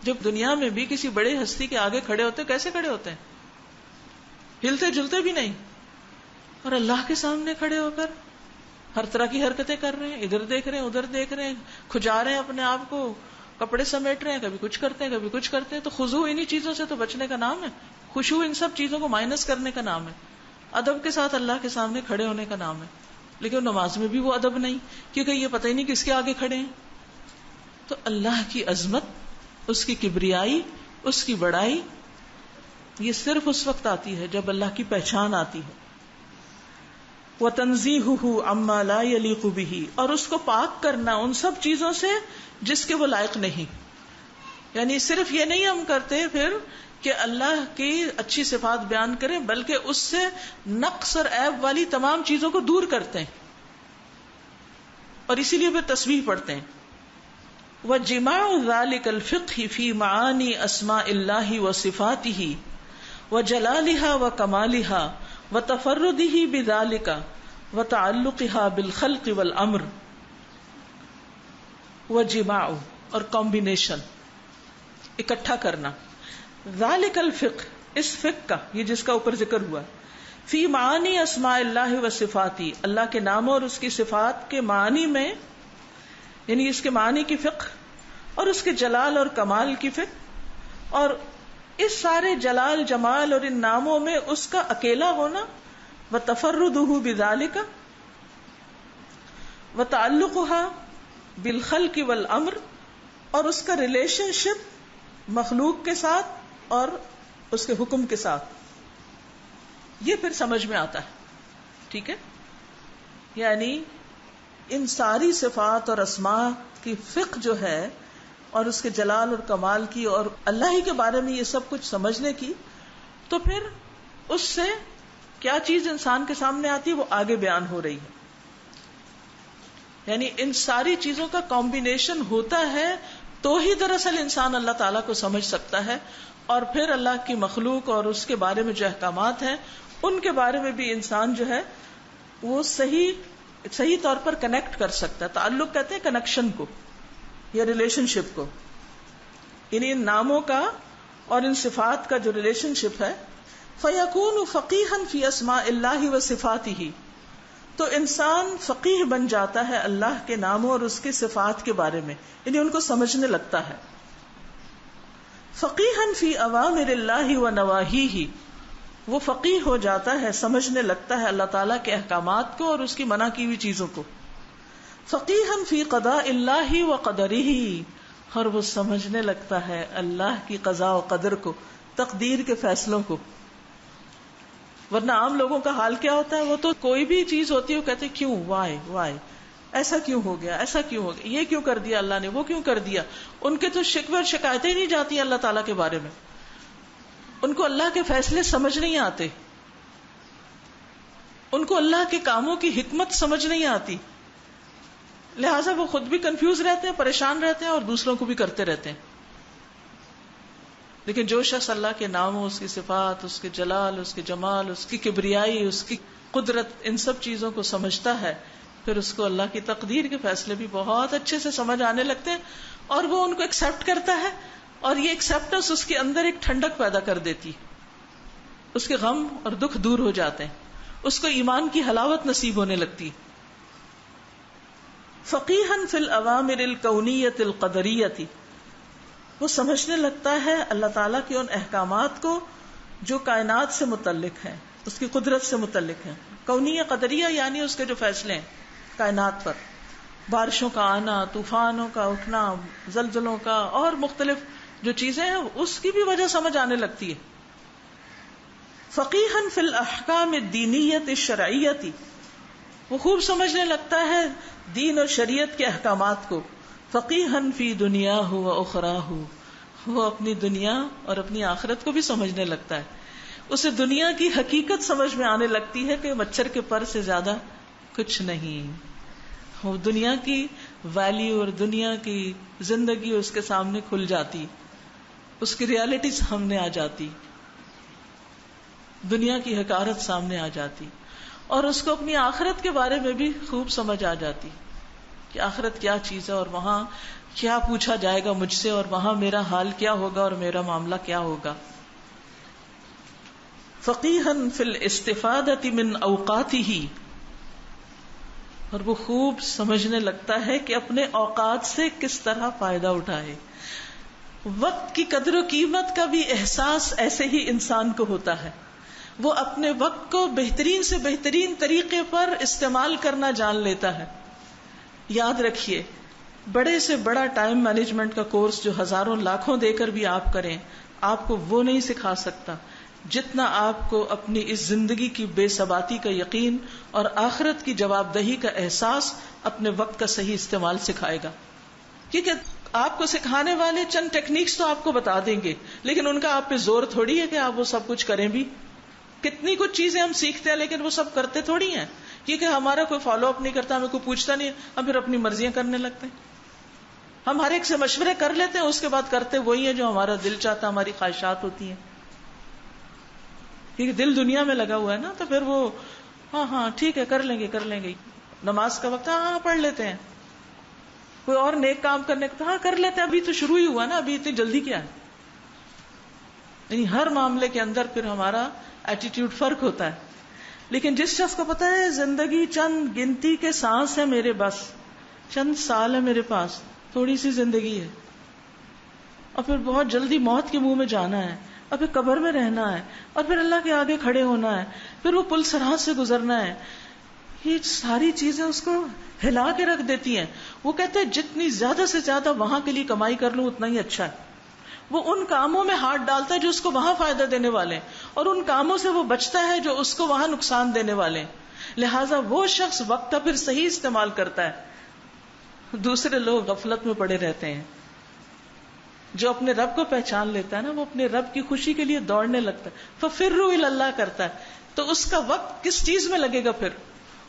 جب دنیا میں بھی کسی بڑے ہستی کے آگے کھڑے ہوتے کیسے کھڑے ہوتے ہیں؟ ہلتے جلتے بھی نہیں. اور اللہ کے سامنے کھڑے ہو کر ہر طرح کی حرکتیں کر رہے ہیں, ادھر دیکھ رہے ہیں, ادھر دیکھ رہے ہیں, کھجا رہے ہیں اپنے آپ کو, کپڑے سمیٹ رہے ہیں, کبھی کچھ کرتے ہیں کبھی کچھ کرتے ہیں. تو خضوع انہی چیزوں سے تو بچنے کا نام ہے, خشوع ان سب چیزوں کو مائنس کرنے کا نام ہے, ادب کے ساتھ اللہ کے سامنے کھڑے ہونے کا نام ہے. لیکن نماز میں بھی وہ ادب نہیں, کیونکہ یہ پتہ ہی نہیں کس کے آگے کھڑے ہیں. تو اللہ کی عظمت, اس کی کبریائی, اس کی بڑائی, یہ صرف اس وقت آتی ہے جب اللہ کی پہچان آتی ہے. وَتَنزِيهُهُ عَمَّا لَا يَلِيقُ بِهِ, اور اس کو پاک کرنا ان سب چیزوں سے جس کے وہ لائق نہیں. یعنی صرف یہ نہیں ہم کرتے پھر کہ اللہ کی اچھی صفات بیان کریں, بلکہ اس سے نقص اور عیب والی تمام چیزوں کو دور کرتے ہیں, اور اسی لیے پھر تسبیح پڑھتے ہیں. وَجِمَاعُ ذَلِكَ الْفِقْهِ فِي مَعَانِي أَسْمَاءِ اللَّهِ وَصِفَاتِهِ وَجَلَالِهَا وَكَمَالِهَا وَتَفَرُّدِهِ بِذَلِكَ وَتَعَلُّقِهَا بِالْخَلْقِ وَالْأَمْرِ. وَجِمَاعُ, اور کمبینیشن, اکٹھا کرنا, ذَلِكَ الْفِقْهِ, اس فقہ کا, یہ جس کا اوپر ذکر ہوا, فی معانی اسماء اللہ وصفاتی, اللہ کے ناموں اور اس کی صفات کے معنی میں, یعنی اس کے معنی کی فقہ اور اس کے جلال اور کمال کی فقہ, اور اس سارے جلال جمال اور ان ناموں میں اس کا اکیلا ہونا, وتفردہ بذالک, وتعلقها بالخلق والامر, اور اس کا ریلیشن شپ مخلوق کے ساتھ اور اس کے حکم کے ساتھ. یہ پھر سمجھ میں آتا ہے. ٹھیک ہے, یعنی ان ساری صفات اور اسماء کی فقہ جو ہے, اور اس کے جلال اور کمال کی, اور اللہ ہی کے بارے میں یہ سب کچھ سمجھنے کی, تو پھر اس سے کیا چیز انسان کے سامنے آتی ہے وہ آگے بیان ہو رہی ہے. یعنی ان ساری چیزوں کا کمبینیشن ہوتا ہے تو ہی دراصل انسان اللہ تعالیٰ کو سمجھ سکتا ہے, اور پھر اللہ کی مخلوق اور اس کے بارے میں جو احکامات ہیں ان کے بارے میں بھی انسان جو ہے وہ صحیح طور پر کنیکٹ کر سکتا ہے. تعلق کہتے ہیں کنیکشن کو یا ریلیشن شپ کو, یعنی ان ناموں کا اور ان صفات کا جو ریلیشن شپ ہے. فَيَكُونُ فَقِيهًا فِي أَسْمَاءِ اللَّهِ وَصِفَاتِهِ, تو انسان فقیہ بن جاتا ہے اللہ کے ناموں اور اس کی صفات کے بارے میں, یعنی ان کو سمجھنے لگتا ہے. فَقِيهًا فِي أَوَامِرِ اللَّهِ وَنَوَاهِيهِ, وہ فقیہ ہو جاتا ہے, سمجھنے لگتا ہے اللہ تعالیٰ کے احکامات کو اور اس کی منع کی ہوئی چیزوں کو. فقیہاً فی قضاء اللہ و قدرہ, اور وہ سمجھنے لگتا ہے اللہ کی قضاء و قدر کو, تقدیر کے فیصلوں کو. ورنہ عام لوگوں کا حال کیا ہوتا ہے, وہ تو کوئی بھی چیز ہوتی ہے وہ کہتے کیوں, وائی, ایسا کیوں ہو گیا, ایسا کیوں ہو گیا, یہ کیوں کر دیا اللہ نے, وہ کیوں کر دیا. ان کے تو شکوے اور شکایتیں نہیں جاتی اللہ تعالیٰ کے بارے میں, ان کو اللہ کے فیصلے سمجھ نہیں آتے, ان کو اللہ کے کاموں کی حکمت سمجھ نہیں آتی, لہٰذا وہ خود بھی کنفیوز رہتے ہیں, پریشان رہتے ہیں, اور دوسروں کو بھی کرتے رہتے ہیں. لیکن جو شخص اللہ کے ناموں, اس کی صفات, اس کے جلال, اس کے جمال, اس کی کبریائی, اس کی قدرت, ان سب چیزوں کو سمجھتا ہے, پھر اس کو اللہ کی تقدیر کے فیصلے بھی بہت اچھے سے سمجھ آنے لگتے ہیں, اور وہ ان کو ایکسپٹ کرتا ہے, اور یہ ایکسپٹنس اس کے اندر ایک ٹھنڈک پیدا کر دیتی, اس کے غم اور دکھ دور ہو جاتے ہیں, اس کو ایمان کی حلاوت نصیب ہونے لگتی. فقیہاً فی الاوامر الکونیۃ القدریۃ, وہ سمجھنے لگتا ہے اللہ تعالیٰ کے ان احکامات کو جو کائنات سے متعلق ہیں, اس کی قدرت سے متعلق ہیں. کونیہ قدریہ یعنی اس کے جو فیصلے ہیں کائنات پر, بارشوں کا آنا, طوفانوں کا اٹھنا, زلزلوں کا, اور مختلف جو چیزیں ہیں اس کی بھی وجہ سمجھ آنے لگتی ہے. فقیہاً فی الاحکام الدینیۃ الشرعیۃ, وہ خوب سمجھنے لگتا ہے دین اور شریعت کے احکامات کو. فقیہاً فی دنیاہ و اخراہ, وہ اپنی دنیا اور اپنی آخرت کو بھی سمجھنے لگتا ہے. اسے دنیا کی حقیقت سمجھ میں آنے لگتی ہے کہ مچھر کے پر سے زیادہ کچھ نہیں. وہ دنیا کی ویلیو اور دنیا کی زندگی اس کے سامنے کھل جاتی, اس کی ریالٹی سامنے آ جاتی, دنیا کی حقارت سامنے آ جاتی, اور اس کو اپنی آخرت کے بارے میں بھی خوب سمجھ آ جاتی. کہ آخرت کیا چیز ہے اور وہاں کیا پوچھا جائے گا مجھ سے، اور وہاں میرا حال کیا ہوگا اور میرا معاملہ کیا ہوگا. فقیہن فی الاستفادۃ من اوقاتہ، اور وہ خوب سمجھنے لگتا ہے کہ اپنے اوقات سے کس طرح فائدہ اٹھائے. وقت کی قدر و قیمت کا بھی احساس ایسے ہی انسان کو ہوتا ہے. وہ اپنے وقت کو بہترین سے بہترین طریقے پر استعمال کرنا جان لیتا ہے. یاد رکھیے، بڑے سے بڑا ٹائم مینجمنٹ کا کورس جو ہزاروں لاکھوں دے کر بھی آپ کریں، آپ کو وہ نہیں سکھا سکتا جتنا آپ کو اپنی اس زندگی کی بے ثباتی کا یقین اور آخرت کی جواب دہی کا احساس اپنے وقت کا صحیح استعمال سکھائے گا. کیونکہ آپ کو سکھانے والے چند ٹیکنیکس تو آپ کو بتا دیں گے، لیکن ان کا آپ پہ زور تھوڑی ہے کہ آپ وہ سب کچھ کریں بھی. کتنی کچھ چیزیں ہم سیکھتے ہیں لیکن وہ سب کرتے تھوڑی ہیں، کیونکہ ہمارا کوئی فالو اپ نہیں کرتا، ہمیں کوئی پوچھتا نہیں، ہم پھر اپنی مرضیاں کرنے لگتے ہیں. ہم ہر ایک سے مشورے کر لیتے ہیں، اس کے بعد کرتے وہی ہیں جو ہمارا دل چاہتا، ہماری خواہشات ہوتی ہیں. کیونکہ دل دنیا میں لگا ہوا ہے نا، تو پھر وہ ہاں ٹھیک ہے کر لیں گے. نماز کا وقت ہاں پڑھ لیتے ہیں. کوئی اور نیک کام کرنے کا ہاں کر لیتے ہیں، ابھی تو شروع ہی ہوا نا، ابھی اتنی جلدی کیا ہے. یعنی ہر معاملے کے اندر پھر ہمارا ایٹیٹیوڈ فرق ہوتا ہے. لیکن جس شخص کو پتا ہے زندگی چند گنتی کے سانس ہے میرے، بس چند سال ہے میرے پاس، تھوڑی سی زندگی ہے، اور پھر بہت جلدی موت کے منہ میں جانا ہے، اور پھر قبر میں رہنا ہے، اور پھر اللہ کے آگے کھڑے ہونا ہے، پھر وہ پل صراط سے گزرنا ہے. یہ ساری چیزیں اس کو ہلا کے رکھ دیتی ہیں. وہ کہتے ہیں جتنی زیادہ سے زیادہ وہاں کے لیے کمائی کر لوں اتنا ہی اچھا ہے. وہ ان کاموں میں ہاتھ ڈالتا ہے جو اس کو وہاں فائدہ دینے والے ہیں، اور ان کاموں سے وہ بچتا ہے جو اس کو وہاں نقصان دینے والے ہیں. لہٰذا وہ شخص وقت کا پھر صحیح استعمال کرتا ہے. دوسرے لوگ غفلت میں پڑے رہتے ہیں. جو اپنے رب کو پہچان لیتا ہے نا، وہ اپنے رب کی خوشی کے لیے دوڑنے لگتا ہے، ففروا الی اللہ کرتا ہے. تو اس کا وقت کس چیز میں لگے گا؟ پھر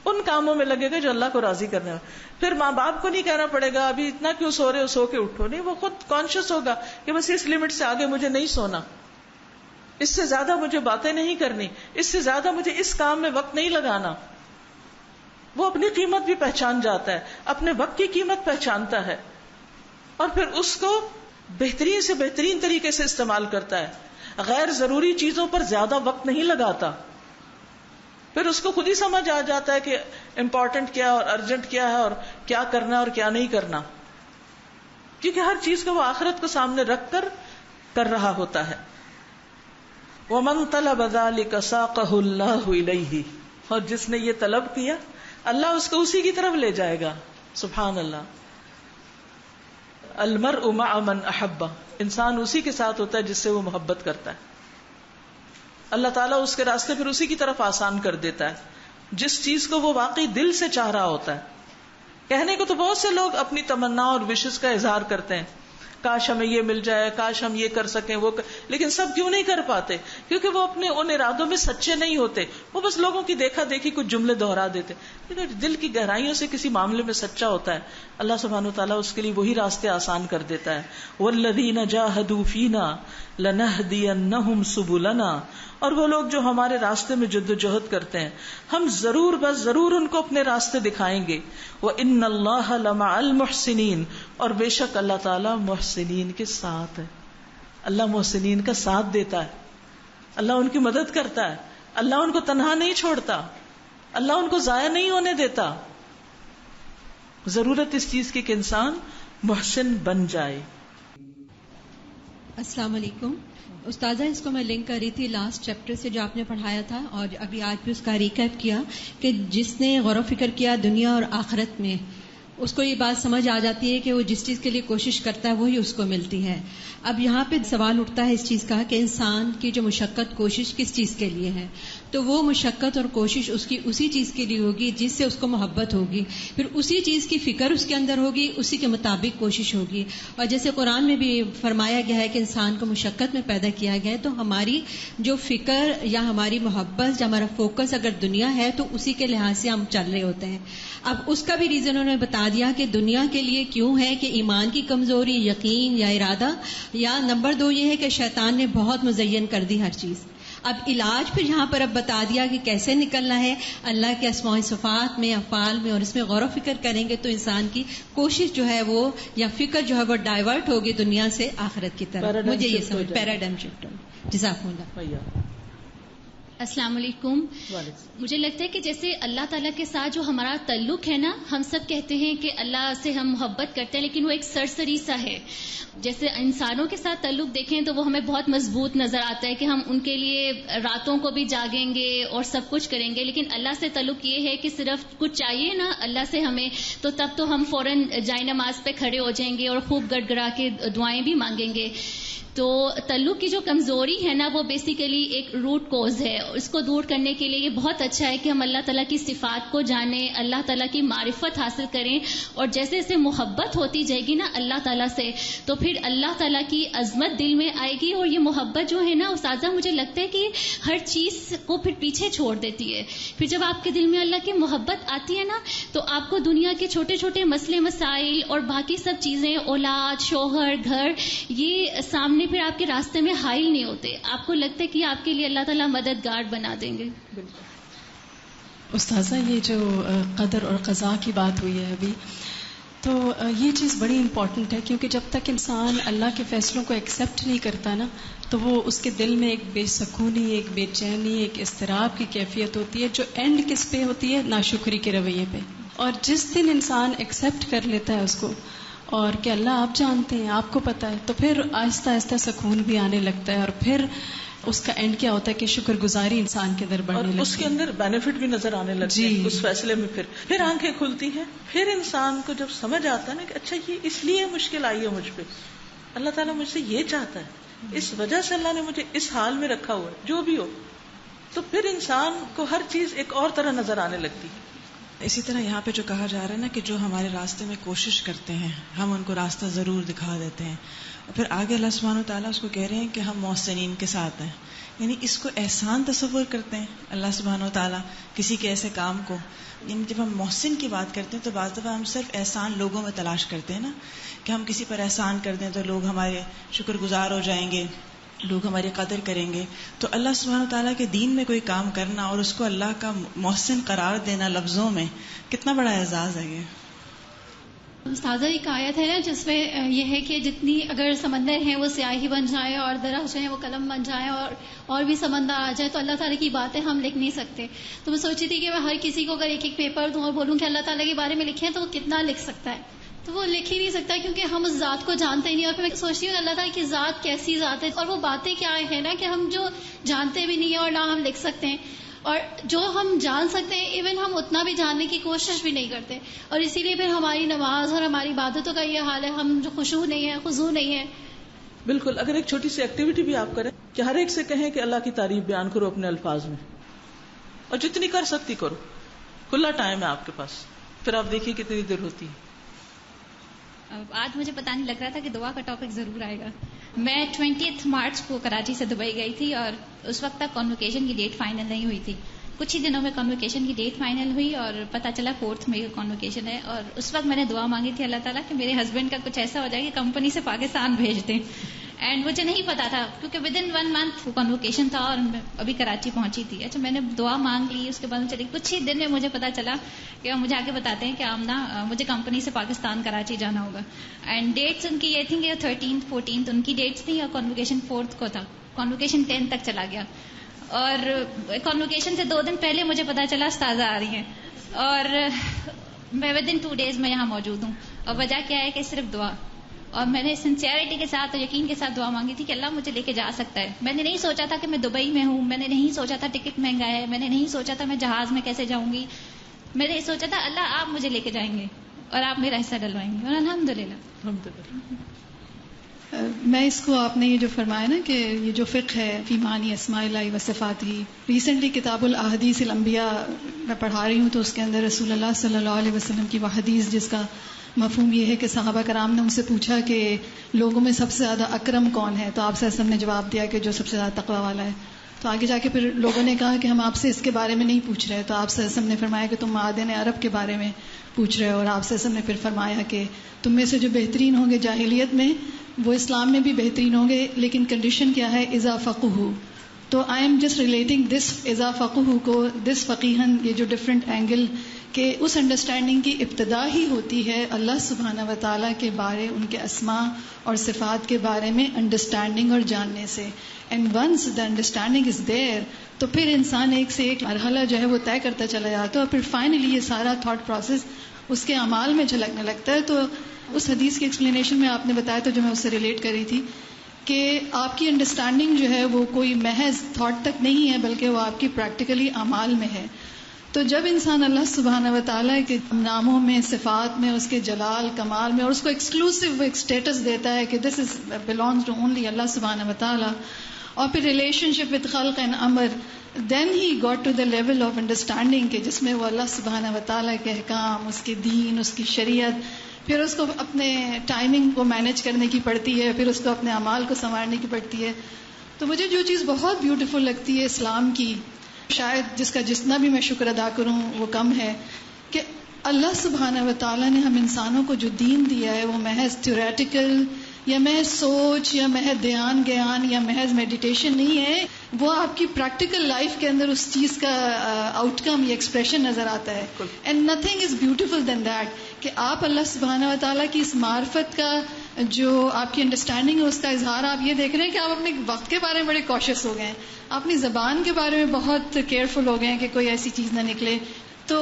ان کاموں میں لگے گا جو اللہ کو راضی کرنے میں. پھر ماں باپ کو نہیں کہنا پڑے گا ابھی اتنا کیوں سو رہے ہو، سو کے اٹھو. نہیں، وہ خود کانشیس ہوگا کہ بس اس لمٹ سے آگے مجھے نہیں سونا، اس سے زیادہ مجھے باتیں نہیں کرنی، اس سے زیادہ مجھے اس کام میں وقت نہیں لگانا. وہ اپنی قیمت بھی پہچان جاتا ہے، اپنے وقت کی قیمت پہچانتا ہے، اور پھر اس کو بہترین سے بہترین طریقے سے استعمال کرتا ہے. غیر ضروری چیزوں پر زیادہ وقت نہیں لگاتا. پھر اس کو خود ہی سمجھ آ جاتا ہے کہ امپورٹنٹ کیا اور ارجنٹ کیا ہے اور کیا کرنا ہے اور کیا نہیں کرنا، کیونکہ ہر چیز کو وہ آخرت کو سامنے رکھ کر رہا ہوتا ہے. وَمَن طَلَبَ ذَلِكَ سَاقَهُ اللَّهُ إِلَيْهِ، اور جس نے یہ طلب کیا اللہ اس کو اسی کی طرف لے جائے گا. سبحان اللہ. المرء مع من احب، انسان اسی کے ساتھ ہوتا ہے جس سے وہ محبت کرتا ہے. اللہ تعالیٰ اس کے راستے پھر اسی کی طرف آسان کر دیتا ہے جس چیز کو وہ واقعی دل سے چاہ رہا ہوتا ہے. کہنے کو تو بہت سے لوگ اپنی تمنا اور وشز کا اظہار کرتے ہیں، کاش ہمیں یہ مل جائے، کاش ہم یہ کر سکیں وہ لیکن سب کیوں نہیں کر پاتے؟ کیونکہ وہ اپنے ان ارادوں میں سچے نہیں ہوتے. وہ بس لوگوں کی دیکھا دیکھی کچھ جملے دہرا دیتے. لیکن دل کی گہرائیوں سے کسی معاملے میں سچا ہوتا ہے، اللہ سبحانہ وتعالیٰ اس کے لیے وہی راستے آسان کر دیتا ہے. والذین جاہدوا فینا لنہدینہم سبلنا، اور وہ لوگ جو ہمارے راستے میں جد و جہد کرتے ہیں ہم ضرور بس ضرور ان کو اپنے راستے دکھائیں گے. وَإِنَّ اللَّهَ لَمَعَ الْمُحْسِنِينَ، اور بے شک اللہ تعالیٰ محسنین کے ساتھ ہے. اللہ محسنین کا ساتھ دیتا ہے، اللہ ان کی مدد کرتا ہے، اللہ ان کو تنہا نہیں چھوڑتا، اللہ ان کو ضائع نہیں ہونے دیتا. ضرورت اس چیز کی کہ انسان محسن بن جائے. السلام علیکم استاذہ، اس کو میں لنک کر رہی تھی لاسٹ چیپٹر سے جو آپ نے پڑھایا تھا، اور ابھی آج بھی اس کا ریکیپ کیا کہ جس نے غور و فکر کیا دنیا اور آخرت میں، اس کو یہ بات سمجھ آ جاتی ہے کہ وہ جس چیز کے لیے کوشش کرتا ہے وہی اس کو ملتی ہے. اب یہاں پہ سوال اٹھتا ہے اس چیز کا کہ انسان کی جو مشقت کوشش کس چیز کے لیے ہے؟ تو وہ مشقت اور کوشش اس کی اسی چیز کے لیے ہوگی جس سے اس کو محبت ہوگی، پھر اسی چیز کی فکر اس کے اندر ہوگی، اسی کے مطابق کوشش ہوگی. اور جیسے قرآن میں بھی فرمایا گیا ہے کہ انسان کو مشقت میں پیدا کیا گیا ہے، تو ہماری جو فکر یا ہماری محبت یا ہمارا فوکس اگر دنیا ہے تو اسی کے لحاظ سے ہم چل رہے ہوتے ہیں. اب اس کا بھی ریزن انہوں نے بتا دیا کہ دنیا کے لیے کیوں ہے کہ ایمان کی کمزوری، یقین یا ارادہ، یا نمبر 2 یہ ہے کہ شیطان نے بہت مزین کر دی ہر چیز. اب علاج پھر یہاں پر اب بتا دیا کہ کیسے نکلنا ہے. اللہ کے اسماء و صفات میں، افعال میں، اور اس میں غور و فکر کریں گے تو انسان کی کوشش جو ہے وہ یا فکر جو ہے وہ ڈائیورٹ ہوگی دنیا سے آخرت کی طرف. مجھے یہ سمجھ پیراڈائم شفٹ ہو. جزاکم اللہ. السلام علیکم. مجھے لگتا ہے کہ جیسے اللہ تعالیٰ کے ساتھ جو ہمارا تعلق ہے نا، ہم سب کہتے ہیں کہ اللہ سے ہم محبت کرتے ہیں، لیکن وہ ایک سرسری سا ہے. جیسے انسانوں کے ساتھ تعلق دیکھیں تو وہ ہمیں بہت مضبوط نظر آتا ہے کہ ہم ان کے لیے راتوں کو بھی جاگیں گے اور سب کچھ کریں گے. لیکن اللہ سے تعلق یہ ہے کہ صرف کچھ چاہیے نا اللہ سے ہمیں، تو تب تو ہم فوراً جائے نماز پہ کھڑے ہو جائیں گے اور خوب گڑ گڑا کے دعائیں بھی مانگیں گے. تو تعلق کی جو کمزوری ہے نا، وہ بیسیکلی ایک روٹ کوز ہے. اس کو دور کرنے کے لیے یہ بہت اچھا ہے کہ ہم اللہ تعالیٰ کی صفات کو جانیں، اللہ تعالیٰ کی معرفت حاصل کریں، اور جیسے جیسے محبت ہوتی جائے گی نا اللہ تعالیٰ سے، تو پھر اللہ تعالیٰ کی عظمت دل میں آئے گی. اور یہ محبت جو ہے نا استاذہ، مجھے لگتا ہے کہ ہر چیز کو پھر پیچھے چھوڑ دیتی ہے. پھر جب آپ کے دل میں اللہ کی محبت آتی ہے نا، تو آپ کو دنیا کے چھوٹے چھوٹے مسئلے مسائل اور باقی سب چیزیں، اولاد، شوہر، گھر، یہ سامنے پھر آپ کے راستے میں حائل نہیں ہوتے. آپ کو لگتا ہے کہ آپ کے لیے اللہ تعالیٰ مددگار بنا دیں گے. استاذہ، یہ جو قدر اور قضاء کی بات ہوئی ہے ابھی، تو یہ چیز بڑی امپورٹنٹ ہے، کیونکہ جب تک انسان اللہ کے فیصلوں کو ایکسیپٹ نہیں کرتا نا، تو وہ اس کے دل میں ایک بے سکونی، ایک بے چینی، ایک اضطراب کی کیفیت ہوتی ہے، جو اینڈ کس پہ ہوتی ہے؟ ناشکری کے رویے پہ. اور جس دن انسان ایکسیپٹ کر لیتا ہے اس کو، اور کہ اللہ آپ جانتے ہیں، آپ کو پتا ہے، تو پھر آہستہ آہستہ سکون بھی آنے لگتا ہے. اور پھر اس کا اینڈ کیا ہوتا ہے کہ شکر گزاری انسان کے اندر بڑھنے لگتی ہے، اور اس کے اندر بینیفٹ بھی نظر آنے لگتے ہیں اس فیصلے میں. پھر آنکھیں کھلتی ہیں. پھر انسان کو جب سمجھ آتا ہے نا کہ اچھا یہ اس لیے مشکل آئی ہے مجھ پہ، اللہ تعالیٰ مجھ سے یہ چاہتا ہے، اس وجہ سے اللہ نے مجھے اس حال میں رکھا ہوا ہے، جو بھی ہو، تو پھر انسان کو ہر چیز ایک اور طرح نظر آنے لگتی ہے. اسی طرح یہاں پہ جو کہا جا رہا ہے نا کہ جو ہمارے راستے میں کوشش کرتے ہیں، ہم ان کو راستہ ضرور دکھا دیتے ہیں. اور پھر آگے اللہ سبحانہ وتعالیٰ اس کو کہہ رہے ہیں کہ ہم محسنین کے ساتھ ہیں، یعنی اس کو احسان تصور کرتے ہیں اللہ سبحانہ وتعالیٰ کسی کے ایسے کام کو. یعنی جب ہم محسن کی بات کرتے ہیں تو بعض دفعہ ہم صرف احسان لوگوں میں تلاش کرتے ہیں نا، کہ ہم کسی پر احسان کر دیں تو لوگ ہمارے شکر گزار ہو جائیں گے، لوگ ہماری قدر کریں گے. تو اللہ سبحانہ وتعالیٰ کے دین میں کوئی کام کرنا اور اس کو اللہ کا محسن قرار دینا لفظوں میں، کتنا بڑا اعزاز ہے یہ. استاذہ ایک آیت ہے نا جس میں یہ ہے کہ جتنی اگر سمندر ہیں وہ سیاہی بن جائے اور درخت جو ہیں وہ قلم بن جائیں اور بھی سمندر آ جائے، تو اللہ تعالیٰ کی باتیں ہم لکھ نہیں سکتے. تو میں سوچی تھی کہ میں ہر کسی کو اگر ایک ایک پیپر دوں اور بولوں کہ اللہ تعالیٰ کے بارے میں لکھیں تو وہ کتنا لکھ سکتا ہے. تو وہ لکھ ہی نہیں سکتا کیونکہ ہم اس ذات کو جانتے ہی نہیں. اور پھر میں سوچتی ہوں اللہ تعالیٰ کی ذات کیسی ذات ہے، اور وہ باتیں کیا ہیں نا کہ ہم جو جانتے بھی نہیں ہیں اور نہ ہم لکھ سکتے ہیں، اور جو ہم جان سکتے ہیں ایون ہم اتنا بھی جاننے کی کوشش بھی نہیں کرتے. اور اسی لیے پھر ہماری نماز اور ہماری عبادتوں کا یہ حال ہے، ہم جو خشوع نہیں ہے، خضوع نہیں ہے. بالکل. اگر ایک چھوٹی سی ایکٹیویٹی بھی آپ کریں کہ ہر ایک سے کہیں کہ اللہ کی تعریف بیان کرو اپنے الفاظ میں، اور جتنی کر سکتی کرو، کھلا ٹائم ہے آپ کے پاس، پھر آپ دیکھیے کتنی دیر ہوتی ہے. آج مجھے پتا نہیں لگ رہا تھا کہ دعا کا ٹاپک ضرور آئے گا. میں 20 مارچ کو کراچی سے دبئی گئی تھی، اور اس وقت تک کانوکیشن کی ڈیٹ فائنل نہیں ہوئی تھی. کچھ ہی دنوں میں کانوکیشن کی ڈیٹ فائنل ہوئی اور پتہ چلا 4 مئی کانوکیشن ہے. اور اس وقت میں نے دعا مانگی تھی اللہ تعالیٰ کہ میرے ہسبینڈ کا کچھ ایسا ہو جائے کہ کمپنی سے پاکستان بھیج دیں. اینڈ مجھے نہیں پتا تھا کیونکہ ودن 1 منتھ کانوکیشن تھا اور ابھی کراچی پہنچی تھی. اچھا میں نے دعا مانگ لی، اس کے بعد چلی کچھ ہی دن میں مجھے پتا چلا کہ مجھے آگے بتاتے ہیں کہ آمنہ مجھے کمپنی سے پاکستان کراچی جانا ہوگا. اینڈ ڈیٹس ان کی یہ تھیں کہ 13 14 ان کی ڈیٹس تھیں، اور کانوکیشن 4 کو تھا. کانوکیشن 10 تک چلا گیا، اور کانوکیشن سے 2 دن پہلے مجھے پتا چلا استاذہ آ رہی ہیں، اور میں ودن 2 days میں یہاں موجود ہوں. اور وجہ کیا ہے کہ صرف دعا. اور میں نے سنسیئرٹی کے ساتھ اور یقین کے ساتھ دعا مانگی تھی کہ اللہ مجھے لے کے جا سکتا ہے. میں نے نہیں سوچا تھا کہ میں دبئی میں ہوں، میں نے نہیں سوچا تھا ٹکٹ مہنگا ہے، میں نے نہیں سوچا تھا میں جہاز میں کیسے جاؤں گی. میں نے سوچا تھا اللہ آپ مجھے لے کے جائیں گے اور آپ میرا حصہ ڈلوائیں گے، اور الحمدللہ. میں اس کو آپ نے یہ جو فرمایا نا کہ یہ جو فقہ ہے فی معنی اسماء اللہ و صفاتہ، ریسنٹلی کتاب الاحادیث الانبیاء میں پڑھا رہی ہوں، تو اس کے اندر رسول اللہ صلی اللہ علیہ وسلم کی وہ حدیث جس کا مفہوم یہ ہے کہ صحابہ کرام نے ان سے پوچھا کہ لوگوں میں سب سے زیادہ اکرم کون ہے، تو آپ صلی اللہ علیہ وسلم نے جواب دیا کہ جو سب سے زیادہ تقوی والا ہے. تو آگے جا کے پھر لوگوں نے کہا کہ ہم آپ سے اس کے بارے میں نہیں پوچھ رہے، تو آپ صلی اللہ علیہ وسلم نے فرمایا کہ تم معادن عرب کے بارے میں پوچھ رہے ہو. اور آپ صلی اللہ علیہ وسلم نے پھر فرمایا کہ تم میں سے جو بہترین ہوں گے جاہلیت میں وہ اسلام میں بھی بہترین ہوں گے، لیکن کنڈیشن کیا ہے؟ اذا فقہوا، تو آئی ایم جسٹ ریلیٹنگ دس اذا فقہ کو دس فقیہن، یہ جو ڈفرینٹ اینگل کہ اس انڈرسٹینڈنگ کی ابتدا ہی ہوتی ہے اللہ سبحانہ و تعالیٰ کے بارے، ان کے اسماء اور صفات کے بارے میں انڈرسٹینڈنگ اور جاننے سے. And once the understanding is there تو پھر انسان ایک سے ایک مرحلہ جو ہے وہ طے کرتا چلا جاتا ہے، اور پھر فائنلی یہ سارا تھاٹ پروسیس اس کے اعمال میں جھلکنے لگتا ہے. تو اس حدیث کی ایکسپلینیشن میں آپ نے بتایا تو جو میں اس سے ریلیٹ کری تھی کہ آپ کی انڈرسٹینڈنگ جو ہے وہ کوئی محض تھاٹ تک نہیں ہے بلکہ وہ آپ کی پریکٹیکلی اعمال میں ہے. تو جب انسان اللہ سبحانہ و تعالیٰ کے ناموں میں، صفات میں، اس کے جلال کمال میں، اور اس کو ایکسکلوسیو ایک اسٹیٹس دیتا ہے کہ this is belongs to only اللہ سبحانہ و تعالیٰ، اور پھر ریلیشن شپ وتھ خلق اینڈ امر، then he got to the level of understanding کہ جس میں وہ اللہ سبحانہ و تعالیٰ کے احکام، اس کے دین، اس کی شریعت، پھر اس کو اپنے ٹائمنگ کو مینیج کرنے کی پڑتی ہے، پھر اس کو اپنے اعمال کو سنوارنے کی پڑتی ہے. تو مجھے جو چیز بہت بیوٹیفل لگتی ہے اسلام کی، شاید جس کا جتنا بھی میں شکر ادا کروں وہ کم ہے، کہ اللہ سبحانہ و تعالیٰ نے ہم انسانوں کو جو دین دیا ہے وہ محض تھیوریٹیکل یا محض سوچ یا محض دھیان گیان یا محض میڈیٹیشن نہیں ہے، وہ آپ کی پریکٹیکل لائف کے اندر اس چیز کا آؤٹ کم یا ایکسپریشن نظر آتا ہے. And nothing is beautiful than that کہ آپ اللہ سبحانہ و تعالیٰ کی اس معرفت کا جو آپ کی انڈرسٹینڈنگ ہے اس کا اظہار آپ یہ دیکھ رہے ہیں کہ آپ اپنے وقت کے بارے میں بڑے کوشش ہو گئے ہیں، اپنی زبان کے بارے میں بہت کیئرفل ہو گئے ہیں کہ کوئی ایسی چیز نہ نکلے. تو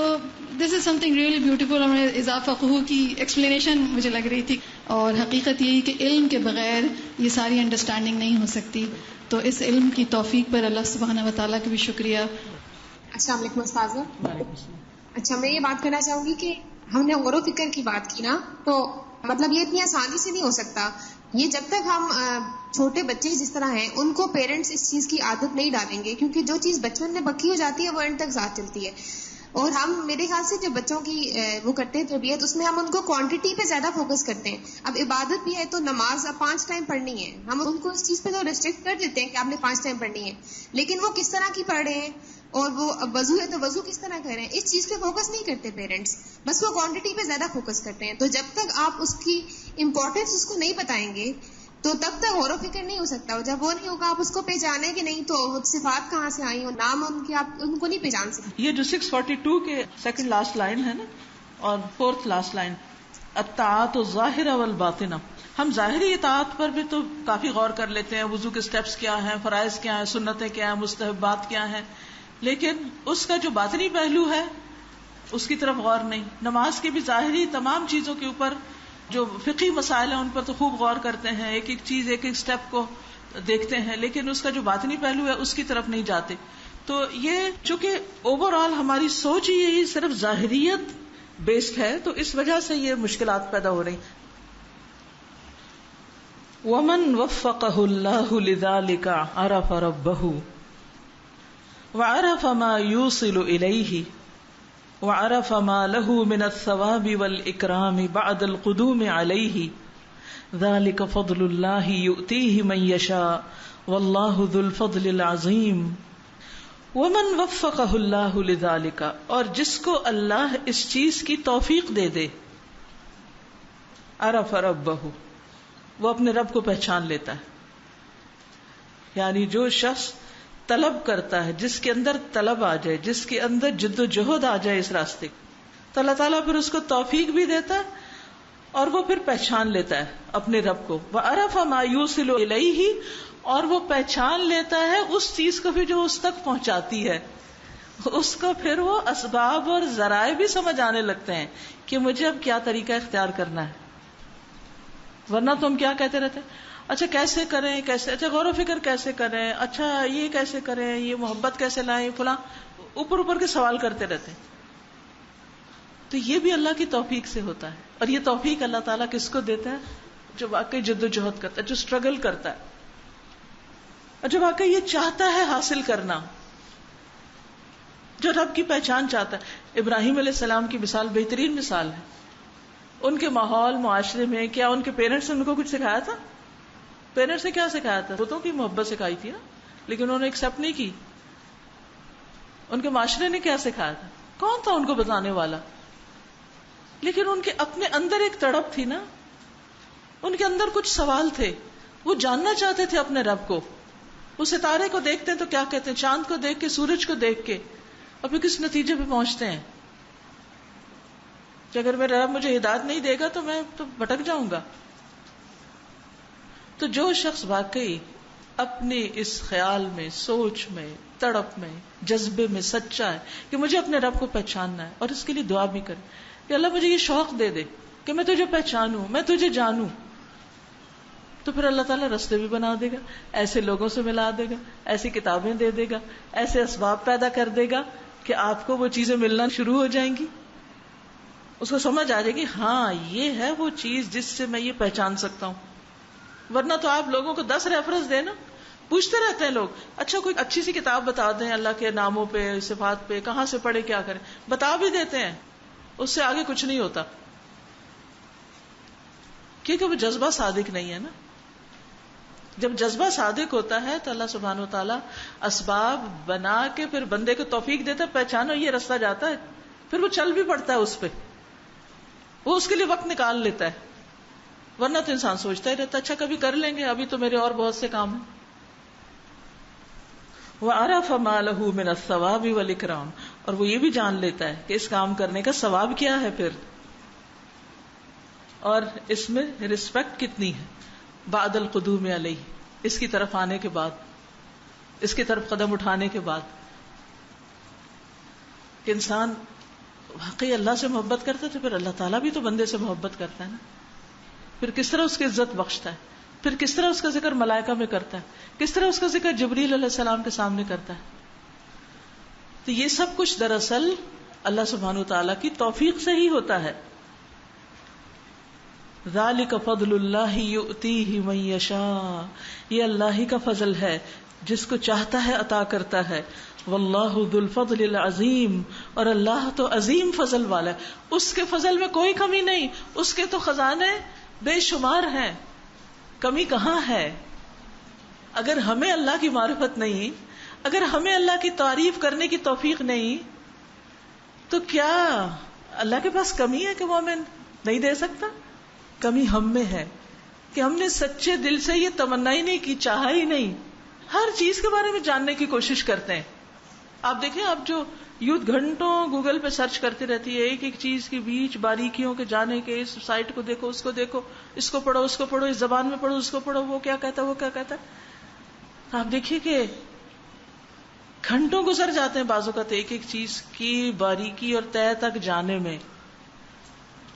دس از سم تھنگ ریئلی بیوٹیفل. اور اضافہ فقہ کی ایکسپلینیشن مجھے لگ رہی تھی، اور حقیقت یہی کہ علم کے بغیر یہ ساری انڈرسٹینڈنگ نہیں ہو سکتی. تو اس علم کی توفیق پر اللہ سبحانہ و تعالیٰ کا بھی شکریہ. السلام علیکم استاذہ. اچھا، میں یہ بات کرنا چاہوں گی کہ ہم نے غور و فکر کی بات کی نا، تو مطلب یہ اتنی آسانی سے نہیں ہو سکتا. یہ جب تک ہم چھوٹے بچے جس طرح ہیں ان کو پیرنٹس اس چیز کی عادت نہیں ڈالیں گے، کیونکہ جو چیز بچپن میں پکی ہو جاتی ہے وہ اینڈ تک ساتھ چلتی ہے. اور ہم میرے خیال سے جب بچوں کی وہ کرتے ہیں تربیت، اس میں ہم ان کو کوانٹٹی پہ زیادہ فوکس کرتے ہیں. اب عبادت بھی ہے تو نماز اب 5 ٹائم پڑھنی ہے، ہم ان کو اس چیز پہ تو ریسٹرکٹ کر دیتے ہیں کہ آپ نے 5 ٹائم پڑھنی ہے، لیکن وہ کس طرح کی پڑھ رہے ہیں، اور وہ وضو ہے تو وضو کس طرح کر رہے ہیں، اس چیز پہ فوکس نہیں کرتے پیرنٹس، بس وہ کوانٹٹی پہ زیادہ فوکس کرتے ہیں. تو جب تک آپ اس کی امپورٹینس اس کو نہیں بتائیں گے تو تب تک غور و فکر نہیں ہو سکتا. اور جب وہ نہیں ہوگا آپ اس کو پہچانے کہ نہیں تو صفات کہاں سے آئی، اور نام ان کے آپ ان کو نہیں پہچان سکتے. یہ جو 642 کے سیکنڈ لاسٹ لائن ہے نا اور 4th لاسٹ لائن، الطاعات الظاہرہ والباطنہ، ہم ظاہری اطاعت پر بھی تو کافی غور کر لیتے ہیں، وضو کے سٹیپس کیا ہیں، فرائض کیا ہیں، سنتیں کیا ہیں، مستحبات کیا ہیں، لیکن اس کا جو باطنی پہلو ہے اس کی طرف غور نہیں. نماز کی بھی ظاہری تمام چیزوں کے اوپر جو فقہی مسائل ہیں ان پر تو خوب غور کرتے ہیں، ایک ایک چیز ایک ایک سٹیپ کو دیکھتے ہیں، لیکن اس کا جو باطنی پہلو ہے اس کی طرف نہیں جاتے. تو یہ چونکہ اوور آل ہماری سوچ ہی یہی صرف ظاہریت بیسڈ ہے، تو اس وجہ سے یہ مشکلات پیدا ہو رہی. ومن وفقہ اللہ لذلک عرف ربہ وعرف ما یوصل الیہ وعرف ما له من الثواب والإكرام بعد القدوم عليه ذلك فضل الله يؤتيه من يشاء والله ذو الفضل العظيم. ومن وفقه الله لذلك، اور جس کو اللہ اس چیز کی توفیق دے دے، عرف ربہ، وہ اپنے رب کو پہچان لیتا ہے. یعنی جو شخص طلب کرتا ہے، جس کے اندر طلب آ جائے، جس کے اندر جد و جہد آ جائے اس راستے، تو اللہ تعالیٰ پھر اس کو توفیق بھی دیتا ہے اور وہ پھر پہچان لیتا ہے اپنے رب کو. وَعَرَفَ مَا يُوصِلُ إِلَيْهِ، اور وہ پہچان لیتا ہے اس چیز کو بھی جو اس تک پہنچاتی ہے. اس کو پھر وہ اسباب اور ذرائع بھی سمجھ آنے لگتے ہیں کہ مجھے اب کیا طریقہ اختیار کرنا ہے. ورنہ تو ہم کیا کہتے رہتے ہیں، اچھا کیسے کریں، کیسے، اچھا غور و فکر کیسے کریں، اچھا یہ کیسے کریں، یہ محبت کیسے لائیں، فلاں اوپر اوپر کے سوال کرتے رہتے ہیں. تو یہ بھی اللہ کی توفیق سے ہوتا ہے. اور یہ توفیق اللہ تعالیٰ کس کو دیتا ہے؟ جو واقعی جد و جہد کرتا ہے، جو اسٹرگل کرتا ہے، اور جو واقعی یہ چاہتا ہے حاصل کرنا، جو رب کی پہچان چاہتا ہے. ابراہیم علیہ السلام کی مثال بہترین مثال ہے. ان کے ماحول معاشرے میں کیا ان کے پیرنٹس نے ان کو کچھ سکھایا تھا؟ پیرنٹس نے کیا سکھایا تھا؟ بتوں کی محبت سکھائی تھی نا، لیکن انہوں نے ایکسپٹ نہیں کی. ان کے معاشرے نے کیا سکھایا تھا؟ کون تھا ان کو بتانے والا؟ لیکن ان کے اپنے اندر ایک تڑپ تھی نا، ان کے اندر کچھ سوال تھے، وہ جاننا چاہتے تھے اپنے رب کو. وہ ستارے کو دیکھتے ہیں تو کیا کہتے ہیں؟ چاند کو دیکھ کے، سورج کو دیکھ کے، اور پھر کس نتیجے پہ پہنچتے ہیں کہ اگر میرا رب مجھے ہدایت نہیں دے گا تو میں تو بھٹک جاؤں گا. تو جو شخص واقعی اپنے اس خیال میں، سوچ میں، تڑپ میں، جذبے میں سچا ہے کہ مجھے اپنے رب کو پہچاننا ہے، اور اس کے لیے دعا بھی کرے کہ اللہ مجھے یہ شوق دے دے کہ میں تجھے پہچانوں، میں تجھے جانوں، تو پھر اللہ تعالیٰ رستے بھی بنا دے گا، ایسے لوگوں سے ملا دے گا، ایسی کتابیں دے دے گا، ایسے اسباب پیدا کر دے گا کہ آپ کو وہ چیزیں ملنا شروع ہو جائیں گی. اس کو سمجھ آ جائے گی ہاں یہ ہے وہ چیز جس سے میں یہ پہچان سکتا ہوں. ورنہ تو آپ لوگوں کو 10 ریفرنس دینا، پوچھتے رہتے ہیں لوگ، اچھا کوئی اچھی سی کتاب بتا دیں اللہ کے ناموں پہ، صفات پہ، کہاں سے پڑھے، کیا کریں، بتا بھی دیتے ہیں، اس سے آگے کچھ نہیں ہوتا، کیونکہ وہ جذبہ صادق نہیں ہے نا. جب جذبہ صادق ہوتا ہے تو اللہ سبحانہ و تعالیٰ اسباب بنا کے پھر بندے کو توفیق دیتا ہے، پہچانو یہ رستہ جاتا ہے، پھر وہ چل بھی پڑتا ہے اس پہ، وہ اس کے لیے وقت نکال لیتا ہے. ورنہ تو انسان سوچتا ہی رہتا اچھا کبھی کر لیں گے، ابھی تو میرے اور بہت سے کام ہیں. وَعَرَفَ مَا لَهُ مِنَ الثَّوَابِ وَالْإِكْرَامِ، اور وہ یہ بھی جان لیتا ہے کہ اس کام کرنے کا ثواب کیا ہے پھر، اور اس میں رسپیکٹ کتنی ہے بعد القدوم علیہ، اس کی طرف آنے کے بعد، اس کی طرف قدم اٹھانے کے بعد. کہ انسان واقعی اللہ سے محبت کرتا ہے تو پھر اللہ تعالیٰ بھی تو بندے سے محبت کرتا ہے نا. پھر کس طرح اس کی عزت بخشتا ہے، پھر کس طرح اس کا ذکر ملائکہ میں کرتا ہے، کس طرح اس کا ذکر جبریل علیہ السلام کے سامنے کرتا ہے. تو یہ سب کچھ دراصل اللہ سبحانہ وتعالیٰ کی توفیق سے ہی ہوتا ہے. ذالک فضل اللہ یؤتیہ من یشاء، یہ اللہ ہی کا فضل ہے، جس کو چاہتا ہے عطا کرتا ہے. واللہ ذو الفضل العظیم، اور اللہ تو عظیم فضل والا ہے، اس کے فضل میں کوئی کمی نہیں، اس کے تو خزانے بے شمار ہیں، کمی کہاں ہے. اگر ہمیں اللہ کی معرفت نہیں، اگر ہمیں اللہ کی تعریف کرنے کی توفیق نہیں، تو کیا اللہ کے پاس کمی ہے کہ وہ ہمیں نہیں دے سکتا؟ کمی ہم میں ہے کہ ہم نے سچے دل سے یہ تمنا ہی نہیں کی، چاہا ہی نہیں. ہر چیز کے بارے میں جاننے کی کوشش کرتے ہیں. آپ دیکھیں، آپ جو یوتھ گھنٹوں گوگل پہ سرچ کرتی رہتی ہے ایک ایک چیز کے بیچ باریکیوں کے جانے کے، اس سائٹ کو دیکھو، اس کو دیکھو، اس کو پڑھو، اس کو پڑھو، اس زبان میں پڑھو، اس کو پڑھو، وہ کیا کہتا ہے، وہ کیا کہتا ہے. آپ دیکھیے کہ گھنٹوں گزر جاتے ہیں بعض اوقات ایک ایک چیز کی باریکی اور تہہ تک جانے میں.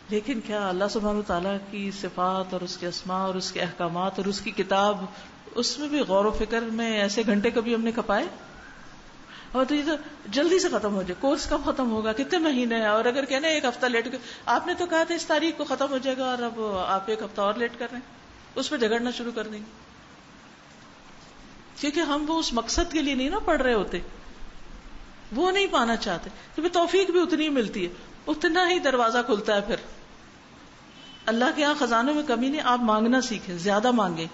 لیکن کیا اللہ سبحانہ تعالیٰ کی صفات اور اس کے اسماء اور اس کے احکامات اور اس کی کتاب، اس میں بھی غور و فکر میں ایسے گھنٹے کبھی ہم نے کھپائے؟ اور تو یہ تو جلدی سے ختم ہو جائے، کورس کب ختم ہوگا، کتنے مہینے ہیں، اور اگر کہنا ایک ہفتہ لیٹ گئے، آپ نے تو کہا تھا اس تاریخ کو ختم ہو جائے گا اور اب آپ ایک ہفتہ اور لیٹ کر رہے ہیں، اس پہ جھگڑنا شروع کر دیں گے. کیونکہ ہم وہ اس مقصد کے لیے نہیں نا پڑھ رہے ہوتے، وہ نہیں پانا چاہتے، تو پھر توفیق بھی اتنی ہی ملتی ہے، اتنا ہی دروازہ کھلتا ہے. پھر اللہ کے یہاں خزانوں میں کمی نہیں، آپ مانگنا سیکھیں، زیادہ مانگیں.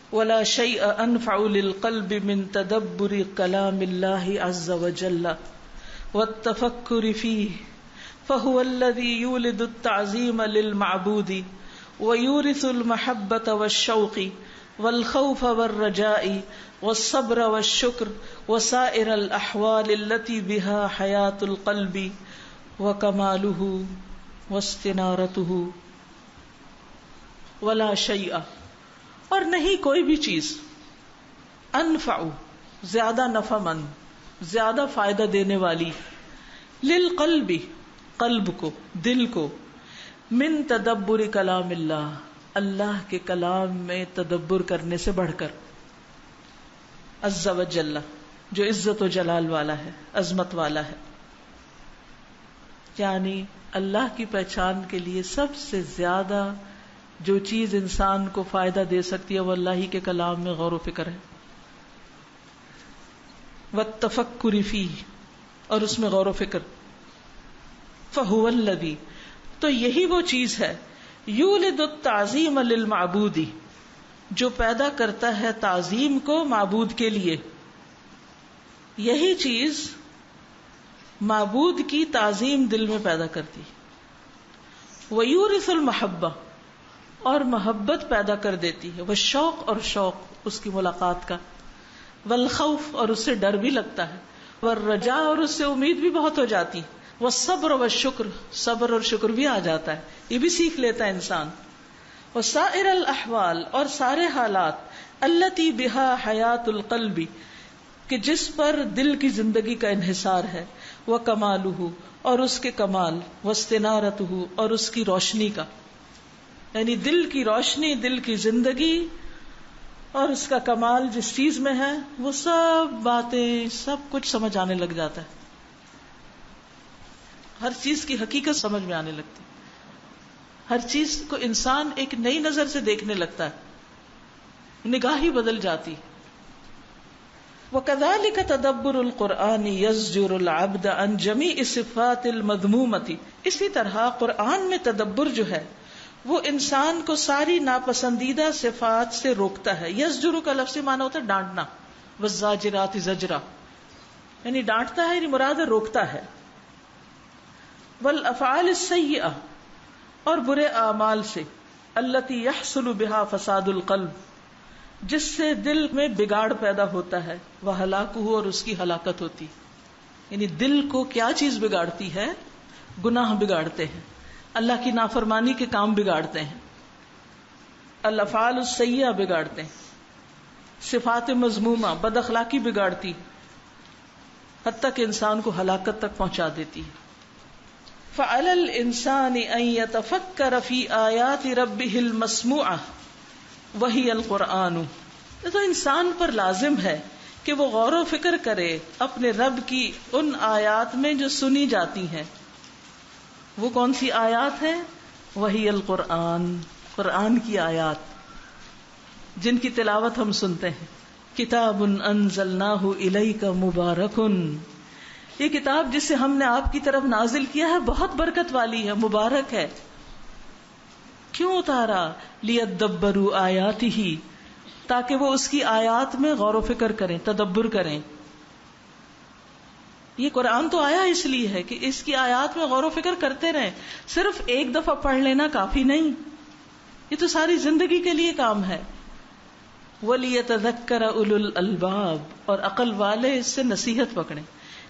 ولا شيء انفع للقلب من تدبر كلام الله عز وجل والتفكر فيه فهو الذي يولد التعظيم للمعبود ويورث المحبة والشوق والخوف والرجاء والصبر والشكر وسائر الأحوال التي بها حياة القلب وكماله واستنارته. ولا شيء، اور نہیں کوئی بھی چیز، انفع زیادہ نفع مند، زیادہ فائدہ دینے والی، للقلب قلب کو، دل کو، من تدبر کلام اللہ، اللہ کے کلام میں تدبر کرنے سے بڑھ کر، عز و جل، جو عزت و جلال والا ہے، عظمت والا ہے. یعنی اللہ کی پہچان کے لیے سب سے زیادہ جو چیز انسان کو فائدہ دے سکتی ہے وہ اللہ ہی کے کلام میں غور و فکر ہے. والتفکر فیہ، اور اس میں غور و فکر. فہو الذی، تو یہی وہ چیز ہے، یولد التعظیم للمعبود، جو پیدا کرتا ہے تعظیم کو معبود کے لیے. یہی چیز معبود کی تعظیم دل میں پیدا کرتی. ویورث المحبہ، اور محبت پیدا کر دیتی ہے. وہ شوق، اور شوق اس کی ملاقات کا. والخوف اور اس سے ڈر بھی لگتا ہے، والرجاء اور اس سے امید بھی بہت ہو جاتی، والصبر والشکر صبر اور شکر بھی آ جاتا ہے، یہ بھی سیکھ لیتا ہے انسان، وسائر الاحوال اور سارے حالات التی بہا حیات القلب کہ جس پر دل کی زندگی کا انحصار ہے، وکمالہ اور اس کے کمال، واستنارتہ اور اس کی روشنی کا، یعنی دل کی روشنی، دل کی زندگی اور اس کا کمال جس چیز میں ہے وہ سب باتیں سب کچھ سمجھ آنے لگ جاتا ہے، ہر چیز کی حقیقت سمجھ میں آنے لگتی، ہر چیز کو انسان ایک نئی نظر سے دیکھنے لگتا ہے، نگاہ ہی بدل جاتی۔ وَكَذَلِكَ تَدَبُّرُ الْقُرْآنِ يَزْجُرُ الْعَبْدَ عَنْ جَمِيعِ صِفَاتِ الْمَذْمُومَةِ، اسی طرح قرآن میں تدبر جو ہے وہ انسان کو ساری ناپسندیدہ صفات سے روکتا ہے۔ یزجر کا لفظی معنی ہوتا ہے ڈانٹنا، والزاجرات زجرا، یعنی ڈانٹتا ہے، یعنی مراد روکتا ہے۔ والافعال السیئہ اور برے اعمال سے، التی یحصل بہا فساد القلب جس سے دل میں بگاڑ پیدا ہوتا ہے، وہلاکہ اور اس کی ہلاکت ہوتی، یعنی دل کو کیا چیز بگاڑتی ہے؟ گناہ بگاڑتے ہیں، اللہ کی نافرمانی کے کام بگاڑتے ہیں، الافعال السیئہ بگاڑتے ہیں، صفات مذمومہ بد اخلاقی بگاڑتی، حتیٰ کہ انسان کو ہلاکت تک پہنچا دیتی ہے۔ فعلی الانسان ان یتفکر فی آیات ربہ المسموعہ وہی القرآن، تو انسان پر لازم ہے کہ وہ غور و فکر کرے اپنے رب کی ان آیات میں جو سنی جاتی ہیں۔ وہ کون سی آیات ہیں؟ وہی القرآن، قرآن کی آیات جن کی تلاوت ہم سنتے ہیں۔ کتاب انزلناہ الیک مبارک، یہ کتاب جسے ہم نے آپ کی طرف نازل کیا ہے بہت برکت والی ہے، مبارک ہے۔ کیوں اتارا؟ لیدبروا آیاتہ، تاکہ وہ اس کی آیات میں غور و فکر کریں، تدبر کریں۔ یہ قرآن تو آیا اس لیے ہے کہ اس کی آیات میں غور و فکر کرتے رہیں، صرف ایک دفعہ پڑھ لینا کافی نہیں، یہ تو ساری زندگی کے لیے کام ہے۔ وَلِيَتَذَكَّرَ أُولُو الْأَلْبَابِ اور عقل والے اس سے نصیحت پکڑیں،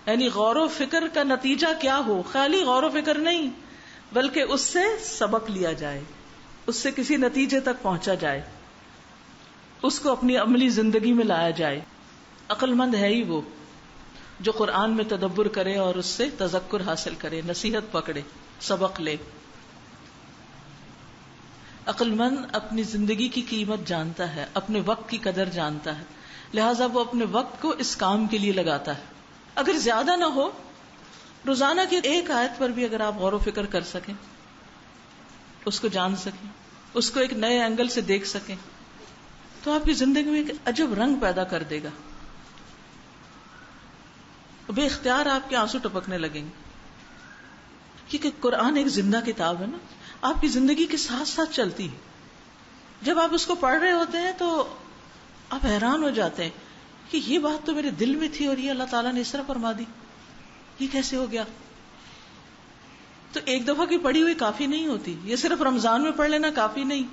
یعنی غور و فکر کا نتیجہ کیا ہو، خالی غور و فکر نہیں بلکہ اس سے سبق لیا جائے، اس سے کسی نتیجے تک پہنچا جائے، اس کو اپنی عملی زندگی میں لایا جائے۔ عقل مند ہے ہی وہ جو قرآن میں تدبر کرے اور اس سے تذکر حاصل کرے، نصیحت پکڑے، سبق لے۔ عقل مند اپنی زندگی کی قیمت جانتا ہے، اپنے وقت کی قدر جانتا ہے، لہٰذا وہ اپنے وقت کو اس کام کے لیے لگاتا ہے۔ اگر زیادہ نہ ہو، روزانہ کی ایک آیت پر بھی اگر آپ غور و فکر کر سکیں، اس کو جان سکیں، اس کو ایک نئے اینگل سے دیکھ سکیں، تو آپ کی زندگی میں ایک عجب رنگ پیدا کر دے گا، بے اختیار آپ کے آنسو ٹپکنے لگیں گے، کیونکہ قرآن ایک زندہ کتاب ہے نا، آپ کی زندگی کے ساتھ ساتھ چلتی ہے۔ جب آپ اس کو پڑھ رہے ہوتے ہیں تو آپ حیران ہو جاتے ہیں کہ یہ بات تو میرے دل میں تھی اور یہ اللہ تعالیٰ نے اس طرح فرما دی، یہ کیسے ہو گیا؟ تو ایک دفعہ کی پڑھی ہوئی کافی نہیں ہوتی، یہ صرف رمضان میں پڑھ لینا کافی نہیں،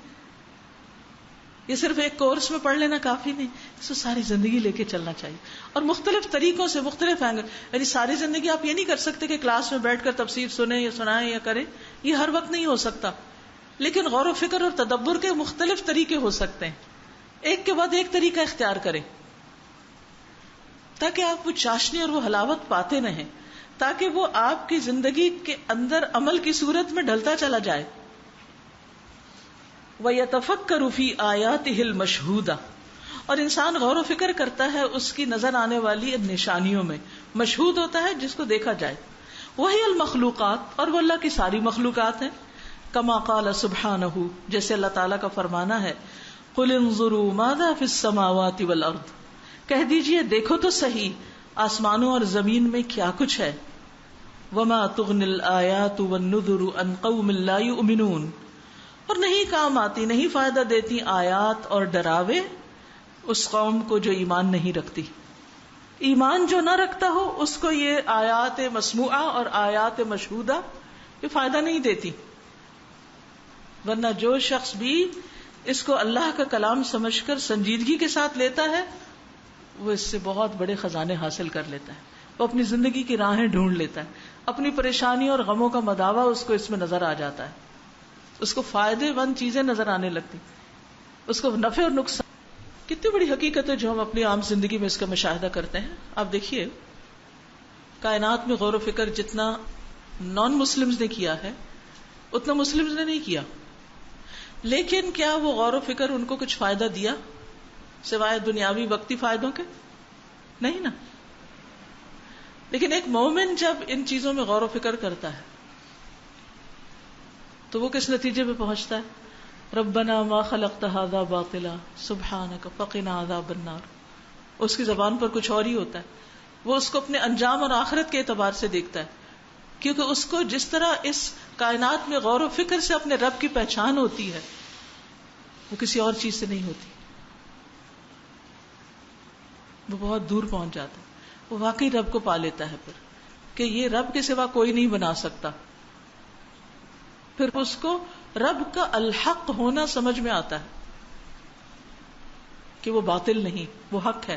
یہ صرف ایک کورس میں پڑھ لینا کافی نہیں، اس کو ساری زندگی لے کے چلنا چاہیے، اور مختلف طریقوں سے، مختلف اینگل، یعنی ساری زندگی آپ یہ نہیں کر سکتے کہ کلاس میں بیٹھ کر تفسیر سنیں یا سنائیں یا کریں، یہ ہر وقت نہیں ہو سکتا، لیکن غور و فکر اور تدبر کے مختلف طریقے ہو سکتے ہیں، ایک کے بعد ایک طریقہ اختیار کریں تاکہ آپ وہ چاشنی اور وہ حلاوت پاتے رہیں، تاکہ وہ آپ کی زندگی کے اندر عمل کی صورت میں ڈھلتا چلا جائے۔ وَيَتَفَكَّرُ فِي آيَاتِهِ الْمَشْهُودَةِ اور انسان غور و فکر کرتا ہے اس کی نظر آنے والی نشانیوں میں، مشہود ہوتا ہے جس کو دیکھا جائے، وہی المخلوقات اور وہ اللہ کی ساری مخلوقات ہیں، کما قال سبحانہ جیسے اللہ تعالیٰ کا فرمانا ہے، قُلِ انظُرُوا مَاذَا فِي السَّمَاوَاتِ وَالْأَرْضِ کہہ دیجئے دیکھو تو صحیح آسمانوں اور زمین میں کیا کچھ ہے، وَمَا تُغْنِ الْآيَاتُ وَالنُّذُرُ عَنْ قَوْمٍ لَا يُؤْمِنُونَ اور نہیں کام آتی، نہیں فائدہ دیتی آیات اور ڈراوے اس قوم کو جو ایمان نہیں رکھتی۔ ایمان جو نہ رکھتا ہو اس کو یہ آیات مسموعہ اور آیات مشہودہ یہ فائدہ نہیں دیتی، ورنہ جو شخص بھی اس کو اللہ کا کلام سمجھ کر سنجیدگی کے ساتھ لیتا ہے وہ اس سے بہت بڑے خزانے حاصل کر لیتا ہے. وہ اپنی زندگی کی راہیں ڈھونڈ لیتا ہے, اپنی پریشانی اور غموں کا مداوا اس کو اس میں نظر آ جاتا ہے, اس کو فائدے مند چیزیں نظر آنے لگتی, اس کو نفع اور نقصان. کتنی بڑی حقیقت ہے جو ہم اپنی عام زندگی میں اس کا مشاہدہ کرتے ہیں. آپ دیکھیے کائنات میں غور و فکر جتنا نان مسلمز نے کیا ہے اتنا مسلمز نے نہیں کیا, لیکن کیا وہ غور و فکر ان کو کچھ فائدہ دیا سوائے دنیاوی وقتی فائدوں کے؟ نہیں نا. لیکن ایک مومن جب ان چیزوں میں غور و فکر کرتا ہے تو وہ کس نتیجے پہ پہنچتا ہے؟ ربنا ما خلقت هذا باطلا سبحانك فقنا عذاب النار. اس کی زبان پر کچھ اور ہی ہوتا ہے, وہ اس کو اپنے انجام اور آخرت کے اعتبار سے دیکھتا ہے, کیونکہ اس کو جس طرح اس کائنات میں غور و فکر سے اپنے رب کی پہچان ہوتی ہے وہ کسی اور چیز سے نہیں ہوتی. وہ بہت دور پہنچ جاتا ہے, وہ واقعی رب کو پا لیتا ہے پھر کہ یہ رب کے سوا کوئی نہیں بنا سکتا. پھر اس کو رب کا الحق ہونا سمجھ میں آتا ہے کہ وہ باطل نہیں, وہ حق ہے.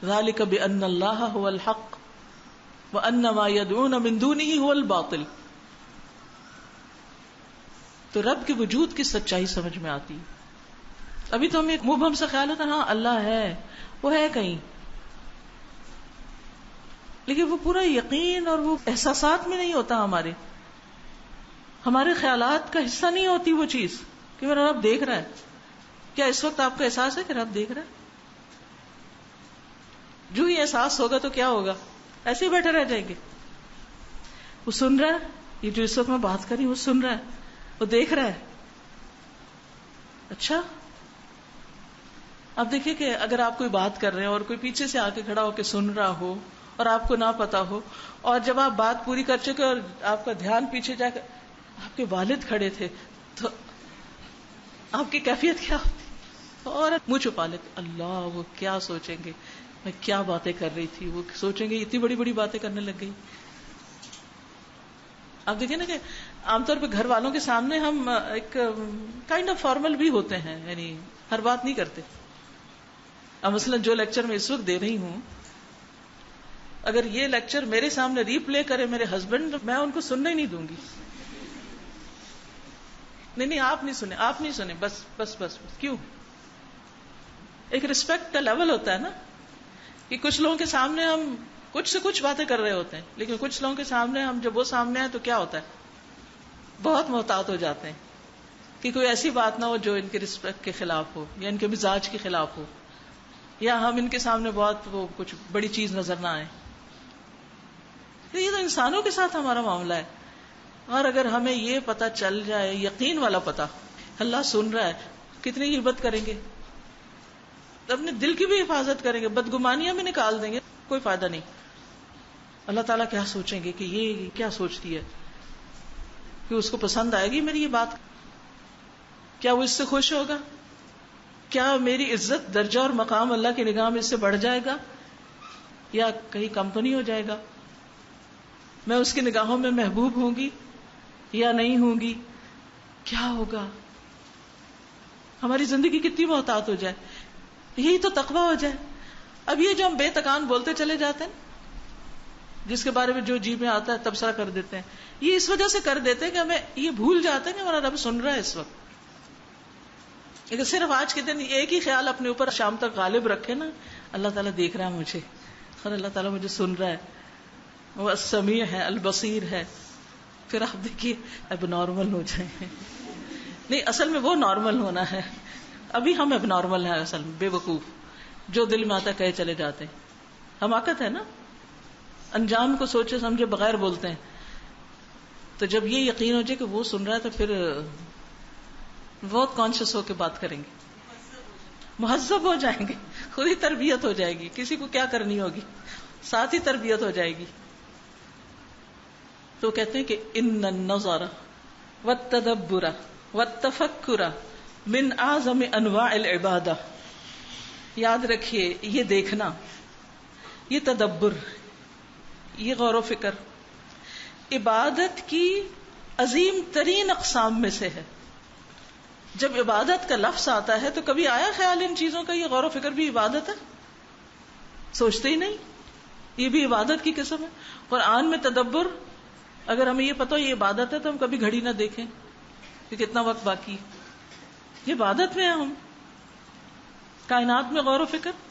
ذالک بأن اللہ هو الحق وأن ما يدعون من دونه هو الباطل. تو رب کے وجود کی سچائی سمجھ میں آتی. ابھی تو ہمیں مبہم سے خیال ہوتا ہے ہاں اللہ ہے, وہ ہے کہیں, لیکن وہ پورا یقین اور وہ احساسات میں نہیں ہوتا. ہمارے خیالات کا حصہ نہیں ہوتی وہ چیز کہ میرا رب دیکھ رہا ہے. کیا اس وقت آپ کو احساس ہے کہ رب دیکھ رہا ہے؟ جو ہی احساس ہوگا تو کیا ہوگا؟ ایسے ہی بیٹھے رہ جائیں گے. وہ سن رہا ہے, یہ جو اس وقت میں بات کر رہی ہوں وہ سن رہا ہے, وہ دیکھ رہا ہے. اچھا اب دیکھیے کہ اگر آپ کوئی بات کر رہے ہیں اور کوئی پیچھے سے آ کے کھڑا ہو کے سن رہا ہو اور آپ کو نہ پتا ہو, اور جب آپ بات پوری کر چکے اور آپ کا دھیان پیچھے جا کر آپ کے والد کھڑے تھے تو آپ کی کیفیت کیا ہوتی؟ اور منہ چھپا لیتے, اللہ وہ کیا سوچیں گے, میں کیا باتیں کر رہی تھی, وہ سوچیں گے اتنی بڑی بڑی باتیں کرنے لگ گئی. آپ دیکھیں نا کہ عام طور پہ گھر والوں کے سامنے ہم ایک کائنڈ آف فارمل بھی ہوتے ہیں, یعنی ہر بات نہیں کرتے. اب مثلا جو لیکچر میں اس وقت دے رہی ہوں, اگر یہ لیکچر میرے سامنے ری پلے کرے میرے ہسبینڈ, میں ان کو سننے ہی نہیں دوں گی. نہیں آپ نہیں سنیں, بس. کیوں؟ ایک رسپیکٹ کا لیول ہوتا ہے نا کہ کچھ لوگوں کے سامنے ہم کچھ سے کچھ باتیں کر رہے ہوتے ہیں, لیکن کچھ لوگوں کے سامنے ہم جب وہ سامنے آئے تو کیا ہوتا ہے, بہت محتاط ہو جاتے ہیں کہ کوئی ایسی بات نہ ہو جو ان کے رسپیکٹ کے خلاف ہو یا ان کے مزاج کے خلاف ہو, یا ہم ان کے سامنے بہت وہ کچھ بڑی چیز نظر نہ آئے. یہ تو انسانوں کے ساتھ ہمارا معاملہ ہے. اور اگر ہمیں یہ پتا چل جائے, یقین والا پتا, اللہ سن رہا ہے, کتنی غیبت کریں گے, اپنے دل کی بھی حفاظت کریں گے, بدگمانیاں بھی نکال دیں گے, کوئی فائدہ نہیں. اللہ تعالیٰ کیا سوچیں گے کہ یہ کیا سوچتی ہے, کہ اس کو پسند آئے گی میری یہ بات, کیا وہ اس سے خوش ہوگا, کیا میری عزت درجہ اور مقام اللہ کی نگاہ میں اس سے بڑھ جائے گا یا کہیں کمپنی ہو جائے گا, میں اس کی نگاہوں میں محبوب ہوں گی یا نہیں ہوں گی, کیا ہوگا. ہماری زندگی کتنی محتاط ہو جائے, یہی تو تقویٰ ہو جائے. اب یہ جو ہم بے تکان بولتے چلے جاتے ہیں, جس کے بارے میں جو جی میں آتا ہے تبصرہ کر دیتے ہیں, یہ اس وجہ سے کر دیتے ہیں کہ ہمیں یہ بھول جاتے ہیں کہ ہمارا رب سن رہا ہے اس وقت. لیکن صرف آج کے دن ایک ہی خیال اپنے اوپر شام تک غالب رکھے نا, اللہ تعالیٰ دیکھ رہا ہے مجھے, اور اللہ تعالیٰ مجھے سن رہا ہے, وہ السمیع ہے, البصیر ہے, پھر آپ دیکھیے اب نارمل ہو جائیں. نہیں, اصل میں وہ نارمل ہونا ہے, ابھی ہم اب نارمل ہیں اصل میں, بے وقوف, جو دل میں آتا کہے چلے جاتے ہیں. حماقت ہے نا, انجام کو سوچے سمجھے بغیر بولتے ہیں. تو جب یہ یقین ہو جائے کہ وہ سن رہا ہے تو پھر بہت کانشیس ہو کے بات کریں گے, مہذب ہو جائیں گے, خود ہی تربیت ہو جائے گی, کسی کو کیا کرنی ہوگی, ساتھ ہی تربیت ہو جائے گی. تو کہتے ہیں کہ ان النظر والتدبر والتفکر من اعظم انواع العبادہ. یاد رکھیے, یہ دیکھنا, یہ تدبر, یہ غور و فکر عبادت کی عظیم ترین اقسام میں سے ہے. جب عبادت کا لفظ آتا ہے تو کبھی آیا خیال ان چیزوں کا, یہ غور و فکر بھی عبادت ہے؟ سوچتے ہی نہیں. یہ بھی عبادت کی قسم ہے. قرآن میں تدبر، اگر ہمیں یہ پتا ہو یہ عبادت ہے تو ہم کبھی گھڑی نہ دیکھیں کہ کتنا وقت باقی. یہ عبادت میں ہے. ہم کائنات میں غور و فکر.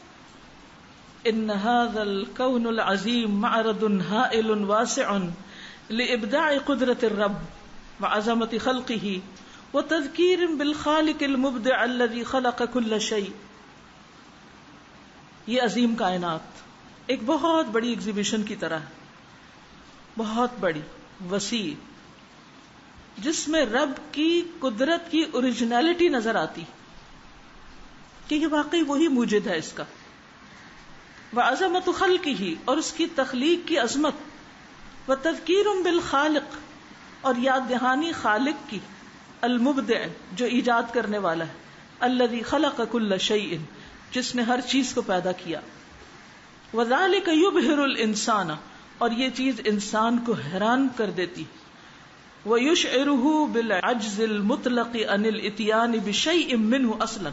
ان هذا الكون العظيم معرض هائل واسع لابداع قدرة الرب وعظمة خلقه وتذكير بالخالق المبدع الذي خلق كل شيء. یہ عظیم کائنات ایک بہت بڑی ایگزیبیشن کی طرح ہے، بہت بڑی وسیع، جس میں رب کی قدرت کی اوریجنلٹی نظر آتی کہ یہ واقعی وہی موجد ہے اس کا. وعظمت خلقہ، اور اس کی تخلیق کی عظمت. وتذکیر بالخالق، اور یاد دہانی خالق کی. المبدع، جو ایجاد کرنے والا ہے. الذی خلق کل شیء، جس نے ہر چیز کو پیدا کیا. وذالک یبہر الانسان، اور یہ چیز انسان کو حیران کر دیتی. ویشعرہ بالعجز المطلق عن الاتیان بشیء منہ اصلا،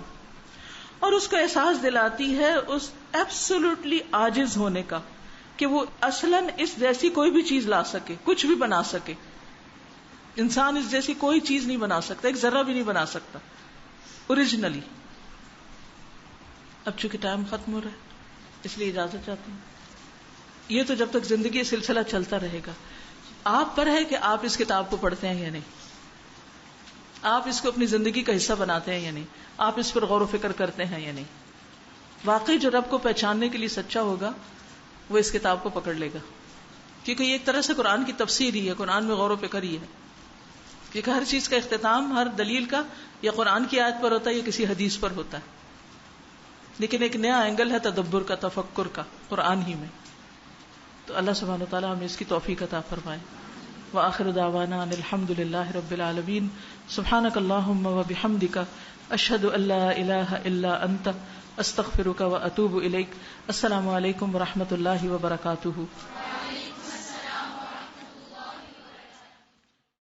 اور اس کو احساس دلاتی ہے اس ایبسولوٹلی عاجز ہونے کا کہ وہ اصلاً اس جیسی کوئی بھی چیز لا سکے، کچھ بھی بنا سکے. انسان اس جیسی کوئی چیز نہیں بنا سکتا، ایک ذرہ بھی نہیں بنا سکتا اوریجنلی. اب چونکہ ٹائم ختم ہو رہا ہے اس لیے اجازت چاہتی ہوں. یہ تو جب تک زندگی یہ سلسلہ چلتا رہے گا. آپ پر ہے کہ آپ اس کتاب کو پڑھتے ہیں یا نہیں، آپ اس کو اپنی زندگی کا حصہ بناتے ہیں یا نہیں، آپ اس پر غور و فکر کرتے ہیں یا نہیں. واقعی جو رب کو پہچاننے کے لیے سچا ہوگا وہ اس کتاب کو پکڑ لے گا، کیونکہ یہ ایک طرح سے قرآن کی تفسیر ہی ہے، قرآن میں غور و فکر ہی ہے. کیونکہ ہر چیز کا اختتام ہر دلیل کا یا قرآن کی آیت پر ہوتا ہے یا کسی حدیث پر ہوتا ہے، لیکن ایک نیا اینگل ہے تدبر کا، تفکر کا قرآن ہی میں. تو اللہ سبحانہ وتعالی ہمیں اس کی توفیق عطا فرمائے. وآخر دعوانا ان الحمد للہ رب العالمین. سبحانک اللہم وبحمدک، اشہد ان لا الہ الا انت، استغفرک واتوب الیک. السلام علیکم ورحمۃ اللہ وبرکاتہ.